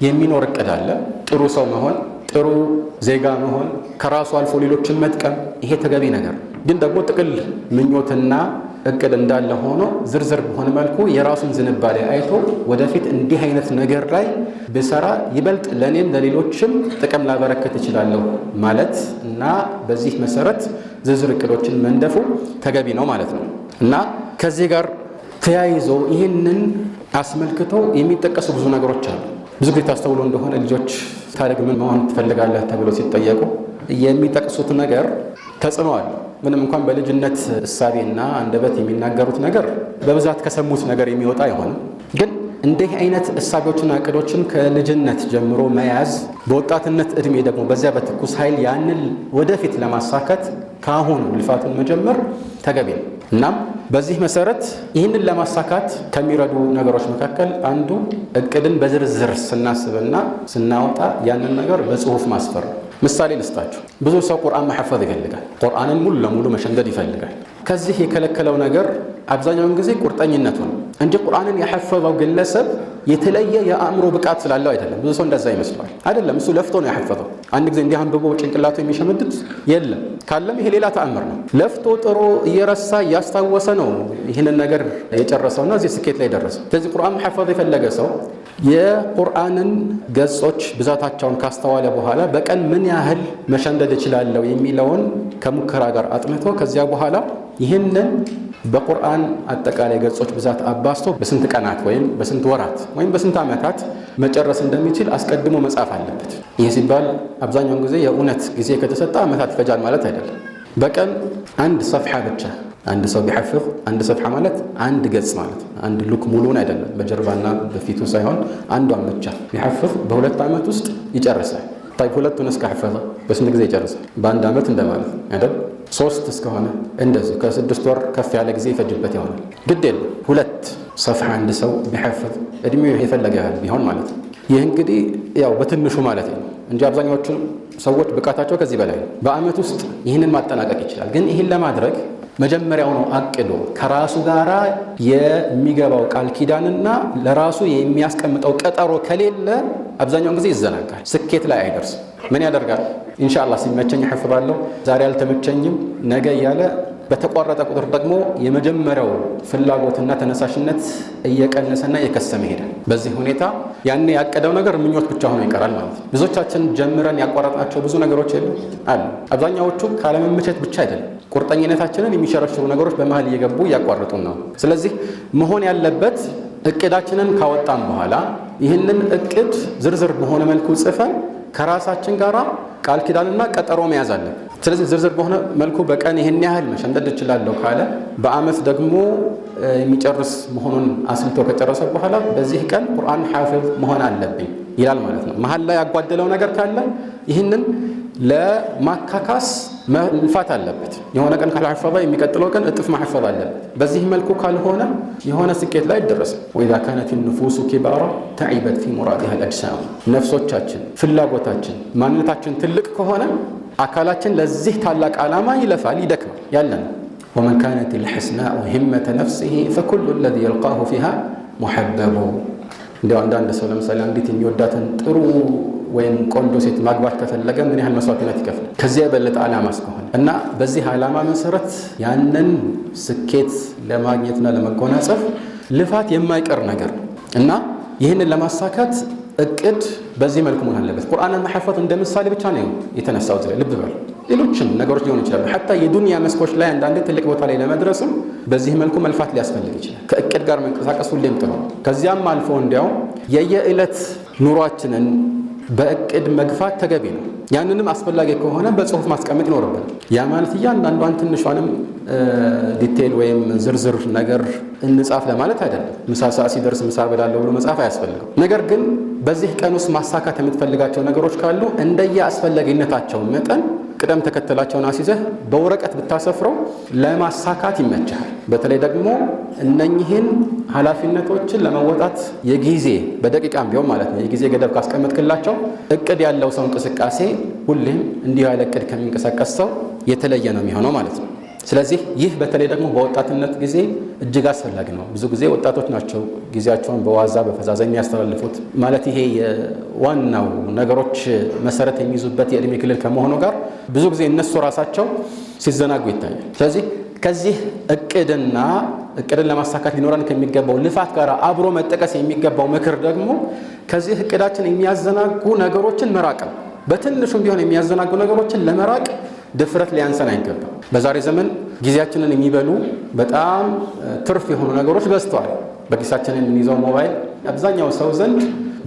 የሚኖር እቅድ አለ። ጥሩ ሰው መሆን፣ ጥሩ ዜጋ መሆን፣ ከራሱ አልፎ ሌሎችን መጥቀም፣ ይሄ ተገቢ ነገር። ግን ደግሞ ጥቅል ምኞትና እቅድ እንዳለ ሆኖ ዝርዝር በሆነ መልኩ የራሱን ዝንባሌ አይቶ ወደፊት እንዲህ አይነት ነገር ላይ ብሰራ ይበልጥ ለእኔም ለሌሎችም ጥቅም ላበረከት እችላለሁ ማለት እና በዚህ መሰረት ዝርዝር እቅዶችን መንደፉ ተገቢ ነው ማለት ነው። እና ከዚህ ጋር ተያይዞ ይህንን አስመልክቶ የሚጠቀሱ ብዙ ነገሮች አሉ። ብዙ ጊዜ ታስተውሎ እንደሆነ ልጆች ታደግ ምን መሆን ትፈልጋለህ ተብሎ ሲጠየቁ የሚጠቅሱት ነገር ተጽዕኖ አለ። ምንም እንኳን በልጅነት እሳቤና አንደበት የሚናገሩት ነገር በብዛት ከሰሙት ነገር የሚወጣ አይሆንም። ግን እንዲህ አይነት እሳቤዎችና እቅዶችን ከልጅነት ጀምሮ መያዝ በወጣትነት እድሜ ደግሞ በዚያ በትኩስ ኃይል ያንን ወደፊት ለማሳካት ካሁን ልፋቱን መጀመር ተገቢ ነው። እናም በዚህ መሰረት ይህንን ለማሳካት ከሚረዱ ነገሮች መካከል አንዱ እቅድን በዝርዝር ስናስብና ስናወጣ ያንን ነገር በጽሁፍ ማስፈር። ምሳሌ ልስጣችሁ። ብዙ ሰው ቁርአን መሐፈዝ ይፈልጋል። ቁርአንን ሙሉ ለሙሉ መሸምደድ ይፈልጋል። ከዚህ የከለከለው ነገር አብዛኛውን ጊዜ ቁርጠኝነቱ ነው እንጂ ቁርአንን ያሐፈዘው ግለሰብ የተለየ የአእምሮ ብቃት ስላለው አይደለም። ብዙ ሰው እንደዛ ይመስለዋል። አይደለም፣ እሱ ለፍቶ ነው ያሐፈዘው። አንድ ጊዜ እንዲህ አንብቦ ጭንቅላቱ የሚሸመድድ የለም። ካለም ይሄ ሌላ ተአምር ነው። ለፍቶ ጥሮ እየረሳ እያስታወሰ ነው ይህንን ነገር የጨረሰውና እዚህ ስኬት ላይ ደረሰ። ስለዚህ ቁርአን መሐፈዝ የፈለገ ሰው የቁርአንን ገጾች ብዛታቸውን ካስተዋለ በኋላ በቀን ምን ያህል መሸምደድ እችላለሁ የሚለውን ከሙከራ ጋር አጥንቶ ከዚያ በኋላ ይህንን በቁርአን አጠቃላይ ገጾች ብዛት አባስቶ በስንት ቀናት ወይም በስንት ወራት ወይም በስንት ዓመታት መጨረስ እንደሚችል አስቀድሞ መጻፍ አለበት። ይህ ሲባል አብዛኛውን ጊዜ የእውነት ጊዜ ከተሰጠ ዓመታት ይፈጃል ማለት አይደለም። በቀን አንድ ሰፍሓ ብቻ አንድ ሰው ቢሐፍዝ፣ አንድ ሰፍሓ ማለት አንድ ገጽ ማለት አንድ ሉክ ሙሉን አይደለም፣ በጀርባና በፊቱ ሳይሆን አንዷን ብቻ ቢሐፍዝ በ2 ዓመት ውስጥ ይጨርሳል። ታይፕ 2ን እስከሐፈዘ በስንት ጊዜ ይጨርሳል? በአንድ ዓመት እንደማለት አይደል? 3 እስከሆነ እንደዚህ ከ6 ወር ከፍ ያለ ጊዜ ይፈጅበት ይሆናል። ግድ የለም 2 ሰፍሓ አንድ ሰው ቢሐፍዝ እድሜው የፈለገ ያህል ቢሆን ማለት ነው። ይህ እንግዲህ ያው በትንሹ ማለት ነው እንጂ አብዛኛዎቹ ሰዎች ብቃታቸው ከዚህ በላይ ነው። በአመት ውስጥ ይህንን ማጠናቀቅ ይችላል። ግን ይህን ለማድረግ መጀመሪያውኑ አቅዶ ከራሱ ጋራ የሚገባው ቃል ኪዳንና ለራሱ የሚያስቀምጠው ቀጠሮ ከሌለ አብዛኛውን ጊዜ ይዘናጋል፣ ስኬት ላይ አይደርስም። ምን ያደርጋል? ኢንሻአላህ ሲመቸኝ እሐፍዛለሁ፣ ዛሬ አልተመቸኝም ነገ እያለ በተቋረጠ ቁጥር ደግሞ የመጀመሪያው ፍላጎትና ተነሳሽነት እየቀነሰና እየከሰመ ይሄዳል። በዚህ ሁኔታ ያን ያቀደው ነገር ምኞት ብቻ ሆኖ ይቀራል ማለት ነው። ብዙዎቻችን ጀምረን ያቋረጥናቸው ብዙ ነገሮች አሉ። አብዛኛዎቹ ካለመመቸት ብቻ አይደለም፣ ቁርጠኝነታችንን የሚሸረሽሩ ነገሮች በመሃል እየገቡ እያቋረጡን ነው። ስለዚህ መሆን ያለበት እቅዳችንን ካወጣን በኋላ ይህንን እቅድ ዝርዝር በሆነ መልኩ ጽፈን ከራሳችን ጋራ ቃል ኪዳንና ቀጠሮ መያዝ አለብን። ስለዚህ ዝርዝር በሆነ መልኩ በቀን ይህን ያህል መሸምደድ እችላለሁ ካለ በአመት ደግሞ የሚጨርስ መሆኑን አስልቶ ከጨረሰ በኋላ በዚህ ቀን ቁርአን ሐፊዝ መሆን አለብኝ ይላል ማለት ነው። መሀል ላይ ያጓደለው ነገር ካለ ይህንን ለማካካስ መልፋት አለበት። የሆነ ቀን ካልሐፈዘ የሚቀጥለው ቀን እጥፍ ማሐፈዝ አለበት። በዚህ መልኩ ካልሆነ የሆነ ስኬት ላይ አይደረስም። ወኢዛ ካነት النفوس كبارا تعبت في مرادها الأجسام ነፍሶቻችን፣ ፍላጎታችን፣ ማንነታችን ትልቅ ከሆነ አካላችን ለዚህ ታላቅ ዓላማ ይለፋል፣ ይደክማል ያለን ومن كانت الحسناء همة نفسه فكل الذي يلقاه فيها محبب። እንደው አንዳንድ ሰው ለምሳሌ አንዲት የሚወዳትን ጥሩ ወይም ቆንጆ ሴት ማግባት ከፈለገ ምን ያህል መስዋዕትነት ይከፍላል? ከዚያ የበለጠ ዓላማ እስከሆነ እና በዚህ ዓላማ መሰረት ያንን ስኬት ለማግኘትና ለመጎናጸፍ ልፋት የማይቀር ነገር ነው እና ይህንን ለማሳካት እቅድ በዚህ መልኩ መሆን አለበት። ቁርአንን መሐፈዝ እንደ ምሳሌ ብቻ ነው የተነሳው። ልብ በል፣ ሌሎችም ነገሮች ሊሆኑ ይችላሉ። ሐታ የዱንያ መስኮች ላይ አንዳንድ ትልቅ ቦታ ላይ ለመድረስም በዚህ መልኩ መልፋት ሊያስፈልግ ይችላል። ከእቅድ ጋር መንቀሳቀስ ሁሌም ጥሩ ነው። ከዚያም አልፎ እንዲያው የየዕለት ኑሯችንን በእቅድ መግፋት ተገቢ ነው። ያንንም አስፈላጊ ከሆነ በጽሁፍ ማስቀመጥ ይኖርብናል። ያ ማለት እያንዳንዷን ትንሿንም ዲቴል ወይም ዝርዝር ነገር እንጻፍ ለማለት አይደለም። ምሳ ሰዓት ሲደርስ ምሳ በላለሁ ብሎ መጻፍ አያስፈልገው። ነገር ግን በዚህ ቀን ውስጥ ማሳካት የምትፈልጋቸው ነገሮች ካሉ እንደየ አስፈላጊነታቸው መጠን ቅደም ተከተላቸውን አስይዘህ በወረቀት ብታሰፍረው ለማሳካት ይመችሃል። በተለይ ደግሞ እነኚህን ኃላፊነቶችን ለመወጣት የጊዜ በደቂቃም ቢሆን ማለት ነው የጊዜ ገደብ ካስቀመጥክላቸው እቅድ ያለው ሰው እንቅስቃሴ ሁሌም እንዲህ ያለ እቅድ ከሚንቀሳቀስ ሰው የተለየ ነው የሚሆነው ማለት ነው። ስለዚህ ይህ በተለይ ደግሞ በወጣትነት ጊዜ እጅግ አስፈላጊ ነው። ብዙ ጊዜ ወጣቶች ናቸው ጊዜያቸውን በዋዛ በፈዛዛ የሚያስተላልፉት። ማለት ይሄ ዋናው ነገሮች መሰረት የሚይዙበት የእድሜ ክልል ከመሆኑ ጋር ብዙ ጊዜ እነሱ ራሳቸው ሲዘናጉ ይታያል። ስለዚህ ከዚህ እቅድን ለማሳካት ሊኖረን ከሚገባው ልፋት ጋር አብሮ መጠቀስ የሚገባው ምክር ደግሞ ከዚህ እቅዳችን የሚያዘናጉ ነገሮችን መራቅ ነው። በትንሹም ቢሆን የሚያዘናጉ ነገሮችን ለመራቅ ድፍረት ሊያንሰን አይገባም። በዛሬ ዘመን ጊዜያችንን የሚበሉ በጣም ትርፍ የሆኑ ነገሮች በዝተዋል። በኪሳችን የምንይዘው ሞባይል አብዛኛው ሰው ዘንድ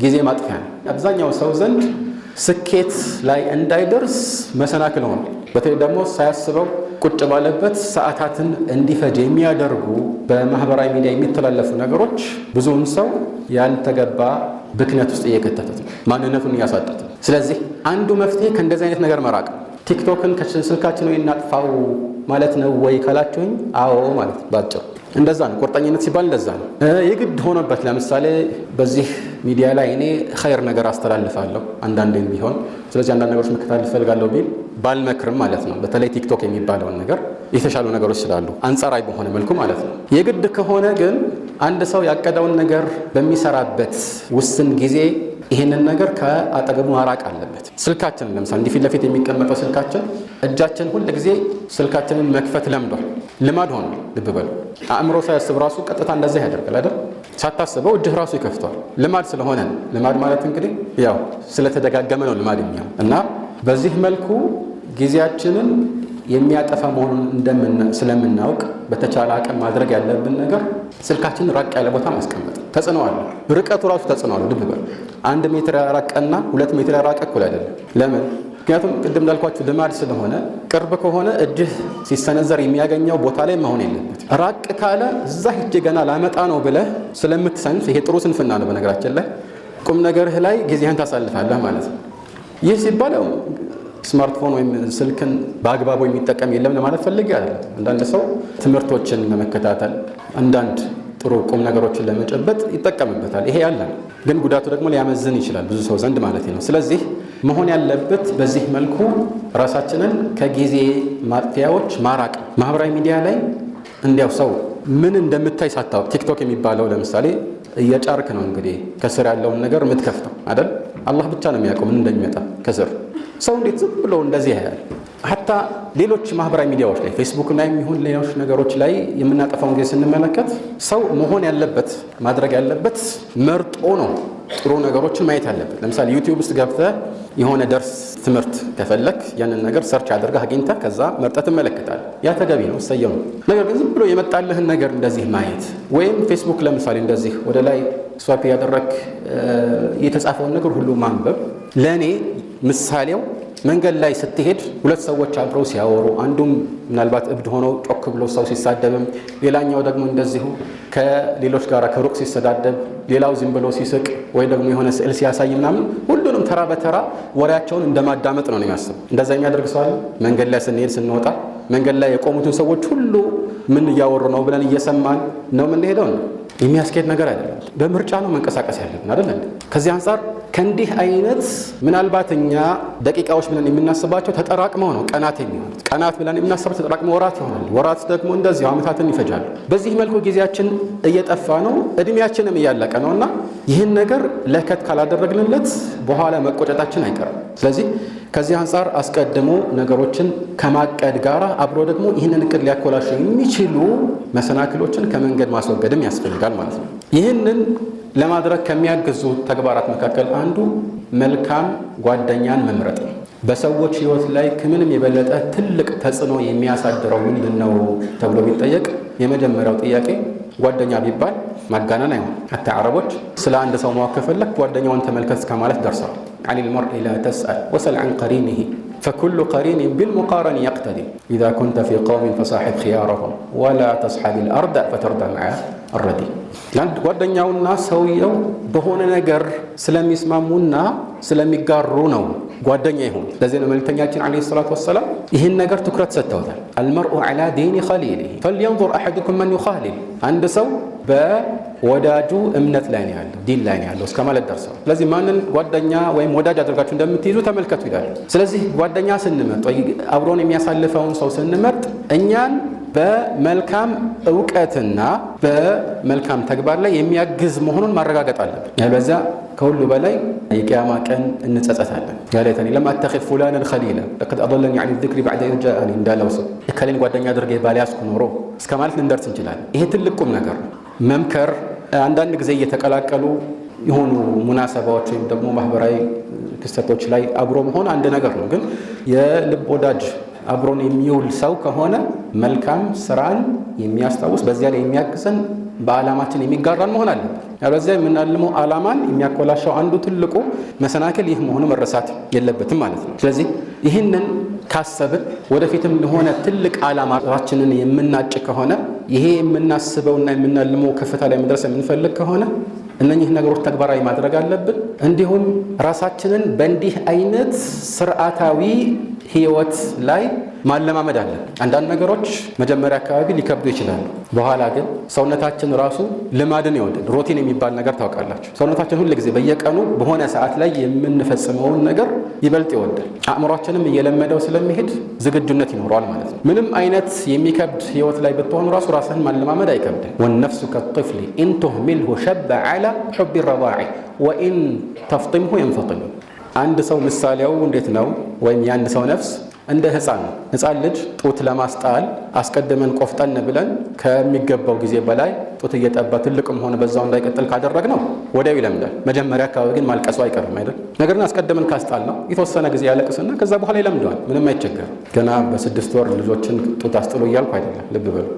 ጊዜ ማጥፊያ ነው። አብዛኛው ሰው ዘንድ ስኬት ላይ እንዳይደርስ መሰናክል ሆኗል። በተለይ ደግሞ ሳያስበው ቁጭ ባለበት ሰዓታትን እንዲፈጅ የሚያደርጉ በማህበራዊ ሚዲያ የሚተላለፉ ነገሮች ብዙውን ሰው ያልተገባ ብክነት ውስጥ እየከተቱት ነው፣ ማንነቱን እያሳጡት ነው። ስለዚህ አንዱ መፍትሄ ከእንደዚህ አይነት ነገር መራቅ። ቲክቶክን ከስልካችን ወይ እናጥፋው ማለት ነው ወይ ካላችሁኝ፣ አዎ ማለት ባጭሩ እንደዛ ነው። ቁርጠኝነት ሲባል እንደዛ ነው። የግድ ሆኖበት ለምሳሌ በዚህ ሚዲያ ላይ እኔ ኸይር ነገር አስተላልፋለሁ አንዳንዴም ቢሆን፣ ስለዚህ አንዳንድ ነገሮች መከታተል እፈልጋለሁ ቢል ባልመክርም ማለት ነው። በተለይ ቲክቶክ የሚባለውን ነገር የተሻሉ ነገሮች ስላሉ አንጻራዊ በሆነ መልኩ ማለት ነው። የግድ ከሆነ ግን አንድ ሰው ያቀደውን ነገር በሚሰራበት ውስን ጊዜ ይህንን ነገር ከአጠገቡ ማራቅ አለበት። ስልካችንን ለምሳሌ እንዲህ ፊት ለፊት የሚቀመጠው ስልካችን እጃችን ሁል ጊዜ ስልካችንን መክፈት ለምዷል፣ ልማድ ሆኗል። ልብ በሉ። አእምሮ ሳያስብ ራሱ ቀጥታ እንደዚህ ያደርጋል አይደል? ሳታስበው እጅህ ራሱ ይከፍቷል። ልማድ ስለሆነ ነው። ልማድ ማለት እንግዲህ ያው ስለተደጋገመ ነው ልማድ የሚሆነው እና በዚህ መልኩ ጊዜያችንን የሚያጠፋ መሆኑን ስለምናውቅ በተቻለ አቅም ማድረግ ያለብን ነገር ስልካችንን ራቅ ያለ ቦታ ማስቀመጥ። ተጽዕኖ አለ፣ ርቀቱ ራሱ ተጽዕኖ አለ። ልብ በሉ። 1 ሜትር ያራቀና 2 ሜትር ያራቀ እኩል አይደለም። ለምን? ምክንያቱም ቅድም እንዳልኳችሁ ልማድ ስለሆነ ቅርብ ከሆነ እጅህ ሲሰነዘር የሚያገኘው ቦታ ላይ መሆን የለበት። ራቅ ካለ እዛ ሂጄ ገና ላመጣ ነው ብለህ ስለምትሰንፍ፣ ይሄ ጥሩ ስንፍና ነው በነገራችን ላይ፣ ቁም ነገርህ ላይ ጊዜህን ታሳልፋለህ ማለት ነው። ይህ ሲባል ስማርትፎን ወይም ስልክን በአግባቡ የሚጠቀም የለም ለማለት ፈልጌ አይደለም። አንዳንድ ሰው ትምህርቶችን ለመከታተል አንዳንድ ጥሩ ቁም ነገሮችን ለመጨበጥ ይጠቀምበታል። ይሄ ያለ ግን ጉዳቱ ደግሞ ሊያመዝን ይችላል ብዙ ሰው ዘንድ ማለት ነው። ስለዚህ መሆን ያለበት በዚህ መልኩ ራሳችንን ከጊዜ ማጥፊያዎች ማራቅ። ማህበራዊ ሚዲያ ላይ እንዲያው ሰው ምን እንደምታይ ሳታውቅ ቲክቶክ የሚባለው ለምሳሌ እየጫርክ ነው እንግዲህ ከስር ያለውን ነገር የምትከፍተው አይደል? አላህ ብቻ ነው የሚያውቀው ምን እንደሚመጣ ከስር። ሰው እንዴት ዝም ብሎ እንደዚህ ያያል? ሐታ ሌሎች ማህበራዊ ሚዲያዎች ላይ ፌስቡክ ላይ የሚሆን ሌሎች ነገሮች ላይ የምናጠፋውን ጊዜ ስንመለከት ሰው መሆን ያለበት ማድረግ ያለበት መርጦ ነው ጥሩ ነገሮችን ማየት ያለበት። ለምሳሌ ዩቲዩብ ውስጥ ገብተህ የሆነ ደርስ ትምህርት ከፈለክ ያንን ነገር ሰርች አድርገህ አግኝተህ ከዛ መርጠህ ትመለከታለህ። ያ ተገቢ ነው፣ እሰየው ነው። ነገር ግን ዝም ብሎ የመጣልህን ነገር እንደዚህ ማየት ወይም ፌስቡክ ለምሳሌ እንደዚህ ወደ ላይ ስዋይፕ ያደረክ የተጻፈውን ነገር ሁሉ ማንበብ ለእኔ ምሳሌው መንገድ ላይ ስትሄድ ሁለት ሰዎች አብረው ሲያወሩ አንዱም ምናልባት እብድ ሆኖ ጮክ ብሎ ሰው ሲሳደብም ሌላኛው ደግሞ እንደዚሁ ከሌሎች ጋር ከሩቅ ሲሰዳደብ ሌላው ዝም ብሎ ሲስቅ ወይ ደግሞ የሆነ ስዕል ሲያሳይ ምናምን ሁሉንም ተራ በተራ ወሬያቸውን እንደማዳመጥ ነው የሚያስበው። እንደዛ የሚያደርግ ሰው አለ? መንገድ ላይ ስንሄድ ስንወጣ መንገድ ላይ የቆሙትን ሰዎች ሁሉ ምን እያወሩ ነው ብለን እየሰማን ነው የምንሄደው ነው። የሚያስኬድ ነገር አይደለም። በምርጫ ነው መንቀሳቀስ ያለብን አይደል? ከዚህ አንጻር ከእንዲህ አይነት ምናልባት እኛ ደቂቃዎች ብለን የምናስባቸው ተጠራቅመው ነው ቀናት የሚሆኑት። ቀናት ብለን የምናስባቸው ተጠራቅመው ወራት ይሆናል። ወራት ደግሞ እንደዚሁ ዓመታትን ይፈጃሉ። በዚህ መልኩ ጊዜያችን እየጠፋ ነው፣ እድሜያችንም እያለቀ ነው እና ይህን ነገር ለከት ካላደረግንለት በኋላ መቆጨታችን አይቀርም። ስለዚህ ከዚህ አንጻር አስቀድሞ ነገሮችን ከማቀድ ጋር አብሮ ደግሞ ይህንን እቅድ ሊያኮላሹ የሚችሉ መሰናክሎችን ከመንገድ ማስወገድም ያስፈልጋል ማለት ነው። ይህንን ለማድረግ ከሚያግዙ ተግባራት መካከል አንዱ መልካም ጓደኛን መምረጥ ነው። በሰዎች ሕይወት ላይ ከምንም የበለጠ ትልቅ ተጽዕኖ የሚያሳድረው ምንድን ነው ተብሎ ቢጠየቅ የመጀመሪያው ጥያቄ ጓደኛ ቢባል ማጋነን አይሆን። ሐታ አረቦች ስለ አንድ ሰው ማወቅ ከፈለክ ጓደኛውን ተመልከት ከማለት ደርሰዋል። عن المرء لا تسأل وسل عن قرينه فكل قرين بالمقارن يقتدي إذا كنت في قوم فصاحب خيارهم ولا تصحب الأردأ فتردى مع الردي لأن ጓደኛውና ሰውየው በሆነ ነገር ስለሚስማሙና ስለሚጋሩ ነው ጓደኛ ይሁን። ለዚህ ነው መልእክተኛችን አለይሂ ሰላቱ ወሰላም ይህን ነገር ትኩረት ሰጥተውታል። المرء على دين خليله فلينظر أحدكم من يخالل። አንድ ሰው በወዳጁ እምነት ላይ ነው ያለው፣ ዲን ላይ ነው ያለው እስከ ማለት ደርሰዋል። ስለዚህ ማንን ጓደኛ ወይም ወዳጅ አድርጋችሁ እንደምትይዙ ተመልከቱ ይላል። ስለዚህ ጓደኛ ስንመርጥ ወይ አብሮን የሚያሳልፈውን ሰው ስንመርጥ እኛን በመልካም እውቀትና በመልካም ተግባር ላይ የሚያግዝ መሆኑን ማረጋገጥ አለብን። ያለበለዚያ ከሁሉ በላይ የቂያማ ቀን እንጸጸታለን። ያለተኒ ለም አተኺዝ ፉላነን ኸሊላ ለቀድ አضለኒ ዐን ዚክሪ በዕደ ኢዝ ጃአኒ እንዳለው ሰው እከሌን ጓደኛ አድርጌ ባልያዝኩ ኖሮ እስከ ማለት ልንደርስ እንችላለን። ይሄ ትልቅ ቁም ነገር ነው። መምከር አንዳንድ ጊዜ እየተቀላቀሉ የሆኑ ሙናሰባዎች ወይም ደግሞ ማህበራዊ ክስተቶች ላይ አብሮ መሆን አንድ ነገር ነው። ግን የልብ ወዳጅ አብሮን የሚውል ሰው ከሆነ መልካም ስራን የሚያስታውስ በዚያ ላይ የሚያግዘን በዓላማችን የሚጋራን መሆን አለበት። ያለዚያ የምናልመው ዓላማን የሚያኮላሻው አንዱ ትልቁ መሰናክል ይህ መሆኑ መረሳት የለበትም ማለት ነው። ስለዚህ ይህንን ካሰብን ወደፊትም ለሆነ ትልቅ ዓላማችንን የምናጭ ከሆነ ይሄ የምናስበውና የምናልመው ከፍታ ላይ መድረስ የምንፈልግ ከሆነ እነኚህ ነገሮች ተግባራዊ ማድረግ አለብን። እንዲሁም ራሳችንን በእንዲህ አይነት ስርዓታዊ ህይወት ላይ ማለማመድ አለን። አንዳንድ ነገሮች መጀመሪያ አካባቢ ሊከብዱ ይችላሉ። በኋላ ግን ሰውነታችን ራሱ ልማድን ይወዳል። ሩቲን የሚባል ነገር ታውቃላችሁ። ሰውነታችን ሁል ጊዜ በየቀኑ በሆነ ሰዓት ላይ የምንፈጽመውን ነገር ይበልጥ ይወዳል። አእምሯችንም እየለመደው ስለሚሄድ ዝግጁነት ይኖረዋል ማለት ነው። ምንም አይነት የሚከብድ ህይወት ላይ ብትሆኑ ራሱ ራስህን ማለማመድ አይከብድም። ወነፍሱ ከጥፍሊ ኢን ቱህሚልሁ ሸበ ዐላ ሑቢ ረዳዒ ወኢን ተፍጢምሁ የንፈጢም። አንድ ሰው ምሳሌው እንዴት ነው? ወይም የአንድ ሰው ነፍስ እንደ ህፃን ልጅ ጡት ለማስጣል አስቀድመን ቆፍጠን ብለን ከሚገባው ጊዜ በላይ ጡት እየጠባ ትልቅም ሆነ በዛው እንዳይቀጥል ካደረግነው ወዲያው ይለምዳል። መጀመሪያ አካባቢ ግን ማልቀሱ አይቀርም አይደል? ነገር ግን አስቀድመን ካስጣል ነው የተወሰነ ጊዜ ያለቅስና ከዛ በኋላ ይለምደዋል። ምንም አይቸገርም። ገና በ6 ወር ልጆችን ጡት አስጥሉ እያልኩ አይደለም። ልብ በሉ።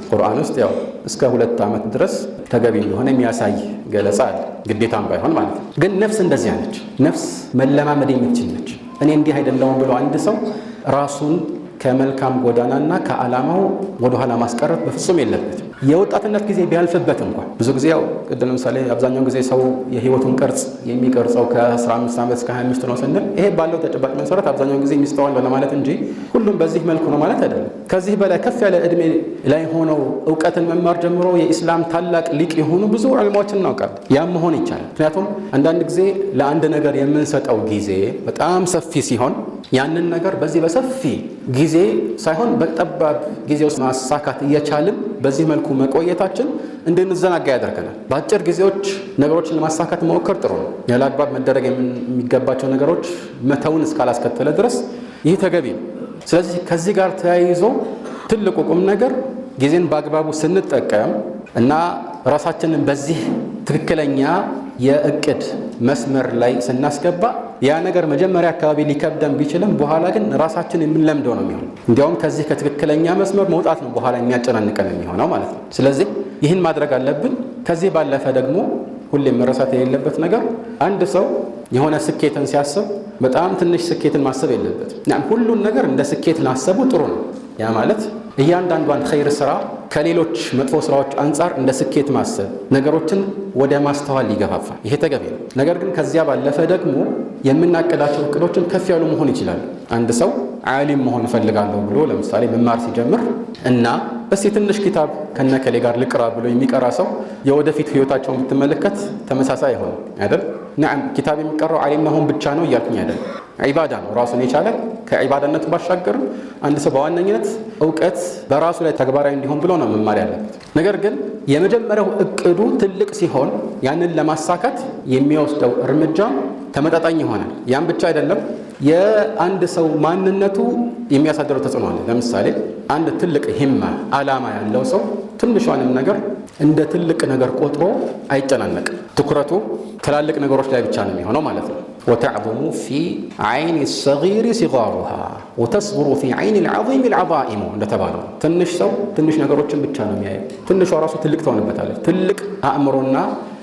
ቁርአን ውስጥ ያው እስከ 2 ዓመት ድረስ ተገቢ እንደሆነ የሚያሳይ ገለጻ አለ፣ ግዴታም ባይሆን ማለት ነው። ግን ነፍስ እንደዚያ ነች። ነፍስ መለማመድ የምትችል ነች። እኔ እንዲህ አይደለሁም ብሎ አንድ ሰው ራሱን ከመልካም ጎዳናና ከዓላማው ወደኋላ ማስቀረት በፍጹም የለበትም። የወጣትነት ጊዜ ቢያልፍበት እንኳን ብዙ ጊዜ ያው ቅድም ለምሳሌ አብዛኛውን ጊዜ ሰው የህይወቱን ቅርጽ የሚቀርጸው ከ15 ዓመት እስከ 25 ነው ስንል ይሄ ባለው ተጨባጭ መሰረት አብዛኛውን ጊዜ የሚስተዋል ለማለት እንጂ ሁሉም በዚህ መልኩ ነው ማለት አይደለም። ከዚህ በላይ ከፍ ያለ እድሜ ላይ ሆነው እውቀትን መማር ጀምሮ የኢስላም ታላቅ ሊቅ የሆኑ ብዙ ዑለማዎችን እናውቃለን። ያም መሆን ይቻላል። ምክንያቱም አንዳንድ ጊዜ ለአንድ ነገር የምንሰጠው ጊዜ በጣም ሰፊ ሲሆን ያንን ነገር በዚህ በሰፊ ጊዜ ሳይሆን በጠባብ ጊዜ ውስጥ ማሳካት እየቻልን በዚህ መልኩ መቆየታችን እንድንዘናጋ ያደርገናል። በአጭር ጊዜዎች ነገሮችን ለማሳካት መሞከር ጥሩ ነው። ያለ አግባብ መደረግ የሚገባቸው ነገሮች መተውን እስካላስከተለ ድረስ ይህ ተገቢ ነው። ስለዚህ ከዚህ ጋር ተያይዞ ትልቁ ቁም ነገር ጊዜን በአግባቡ ስንጠቀም እና ራሳችንን በዚህ ትክክለኛ የእቅድ መስመር ላይ ስናስገባ ያ ነገር መጀመሪያ አካባቢ ሊከብደን ቢችልም በኋላ ግን ራሳችን የምንለምደው ነው የሚሆነው። እንዲያውም ከዚህ ከትክክለኛ መስመር መውጣት ነው በኋላ የሚያጨናንቀን የሚሆነው ማለት ነው። ስለዚህ ይህን ማድረግ አለብን። ከዚህ ባለፈ ደግሞ ሁሌም መረሳት የሌለበት ነገር አንድ ሰው የሆነ ስኬትን ሲያስብ በጣም ትንሽ ስኬትን ማሰብ የለበትም። ሁሉን ነገር እንደ ስኬት ላሰቡ ጥሩ ነው። ያ ማለት እያንዳንዷን ኸይር ስራ ከሌሎች መጥፎ ስራዎች አንጻር እንደ ስኬት ማሰብ ነገሮችን ወደ ማስተዋል ይገፋፋል። ይሄ ተገቢ ነው። ነገር ግን ከዚያ ባለፈ ደግሞ የምናቅዳቸው እቅዶችን ከፍ ያሉ መሆን ይችላሉ። አንድ ሰው ዓሊም መሆን እፈልጋለሁ ብሎ ለምሳሌ መማር ሲጀምር እና እስቲ ትንሽ ኪታብ ከነከሌ ጋር ልቅራ ብሎ የሚቀራ ሰው የወደፊት ህይወታቸውን ብትመለከት ተመሳሳይ አይሆንም አይደል? ነዓም ኪታብ የሚቀራው ዓሊም መሆን ብቻ ነው እያልኩኝ አይደል? ዒባዳ ነው ራሱን የቻለ። ከዒባዳነቱ ባሻገር አንድ ሰው በዋነኝነት እውቀት በራሱ ላይ ተግባራዊ እንዲሆን ብሎ ነው መማር ያለበት። ነገር ግን የመጀመሪያው እቅዱ ትልቅ ሲሆን ያንን ለማሳካት የሚወስደው እርምጃ ተመጣጣኝ ይሆናል። ያም ብቻ አይደለም፣ የአንድ ሰው ማንነቱ የሚያሳድረው ተጽዕኖ አለ። ለምሳሌ አንድ ትልቅ ሂማ ዓላማ ያለው ሰው ትንሿንም ነገር እንደ ትልቅ ነገር ቆጥሮ አይጨናነቅም። ትኩረቱ ትላልቅ ነገሮች ላይ ብቻ ነው የሚሆነው ማለት ነው። ወተዕظሙ ፊ ዐይኒ ሰጊሪ ሲጋሩሃ ወተስጉሩ ፊ ዐይኒ ልዓዚሚ ልዓዛኢሙ እንደተባለው ትንሽ ሰው ትንሽ ነገሮችን ብቻ ነው የሚያየው። ትንሿ ራሱ ትልቅ ትሆንበታለች። ትልቅ አእምሮና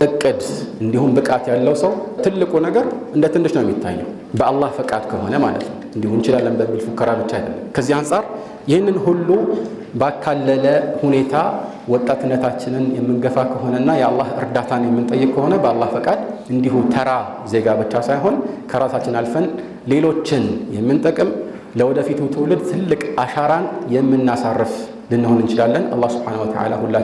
እቅድ እንዲሁም ብቃት ያለው ሰው ትልቁ ነገር እንደ ትንሽ ነው የሚታየው፣ በአላህ ፈቃድ ከሆነ ማለት ነው። እንዲሁ እንችላለን በሚል ፉከራ ብቻ አይደለም። ከዚህ አንጻር ይህንን ሁሉ ባካለለ ሁኔታ ወጣትነታችንን የምንገፋ ከሆነና የአላህ እርዳታን የምንጠይቅ ከሆነ በአላህ ፈቃድ እንዲሁ ተራ ዜጋ ብቻ ሳይሆን ከራሳችን አልፈን ሌሎችን የምንጠቅም ለወደፊቱ ትውልድ ትልቅ አሻራን የምናሳርፍ ልንሆን እንችላለን። አላህ ሱብሓነሁ ወተዓላ ሁላ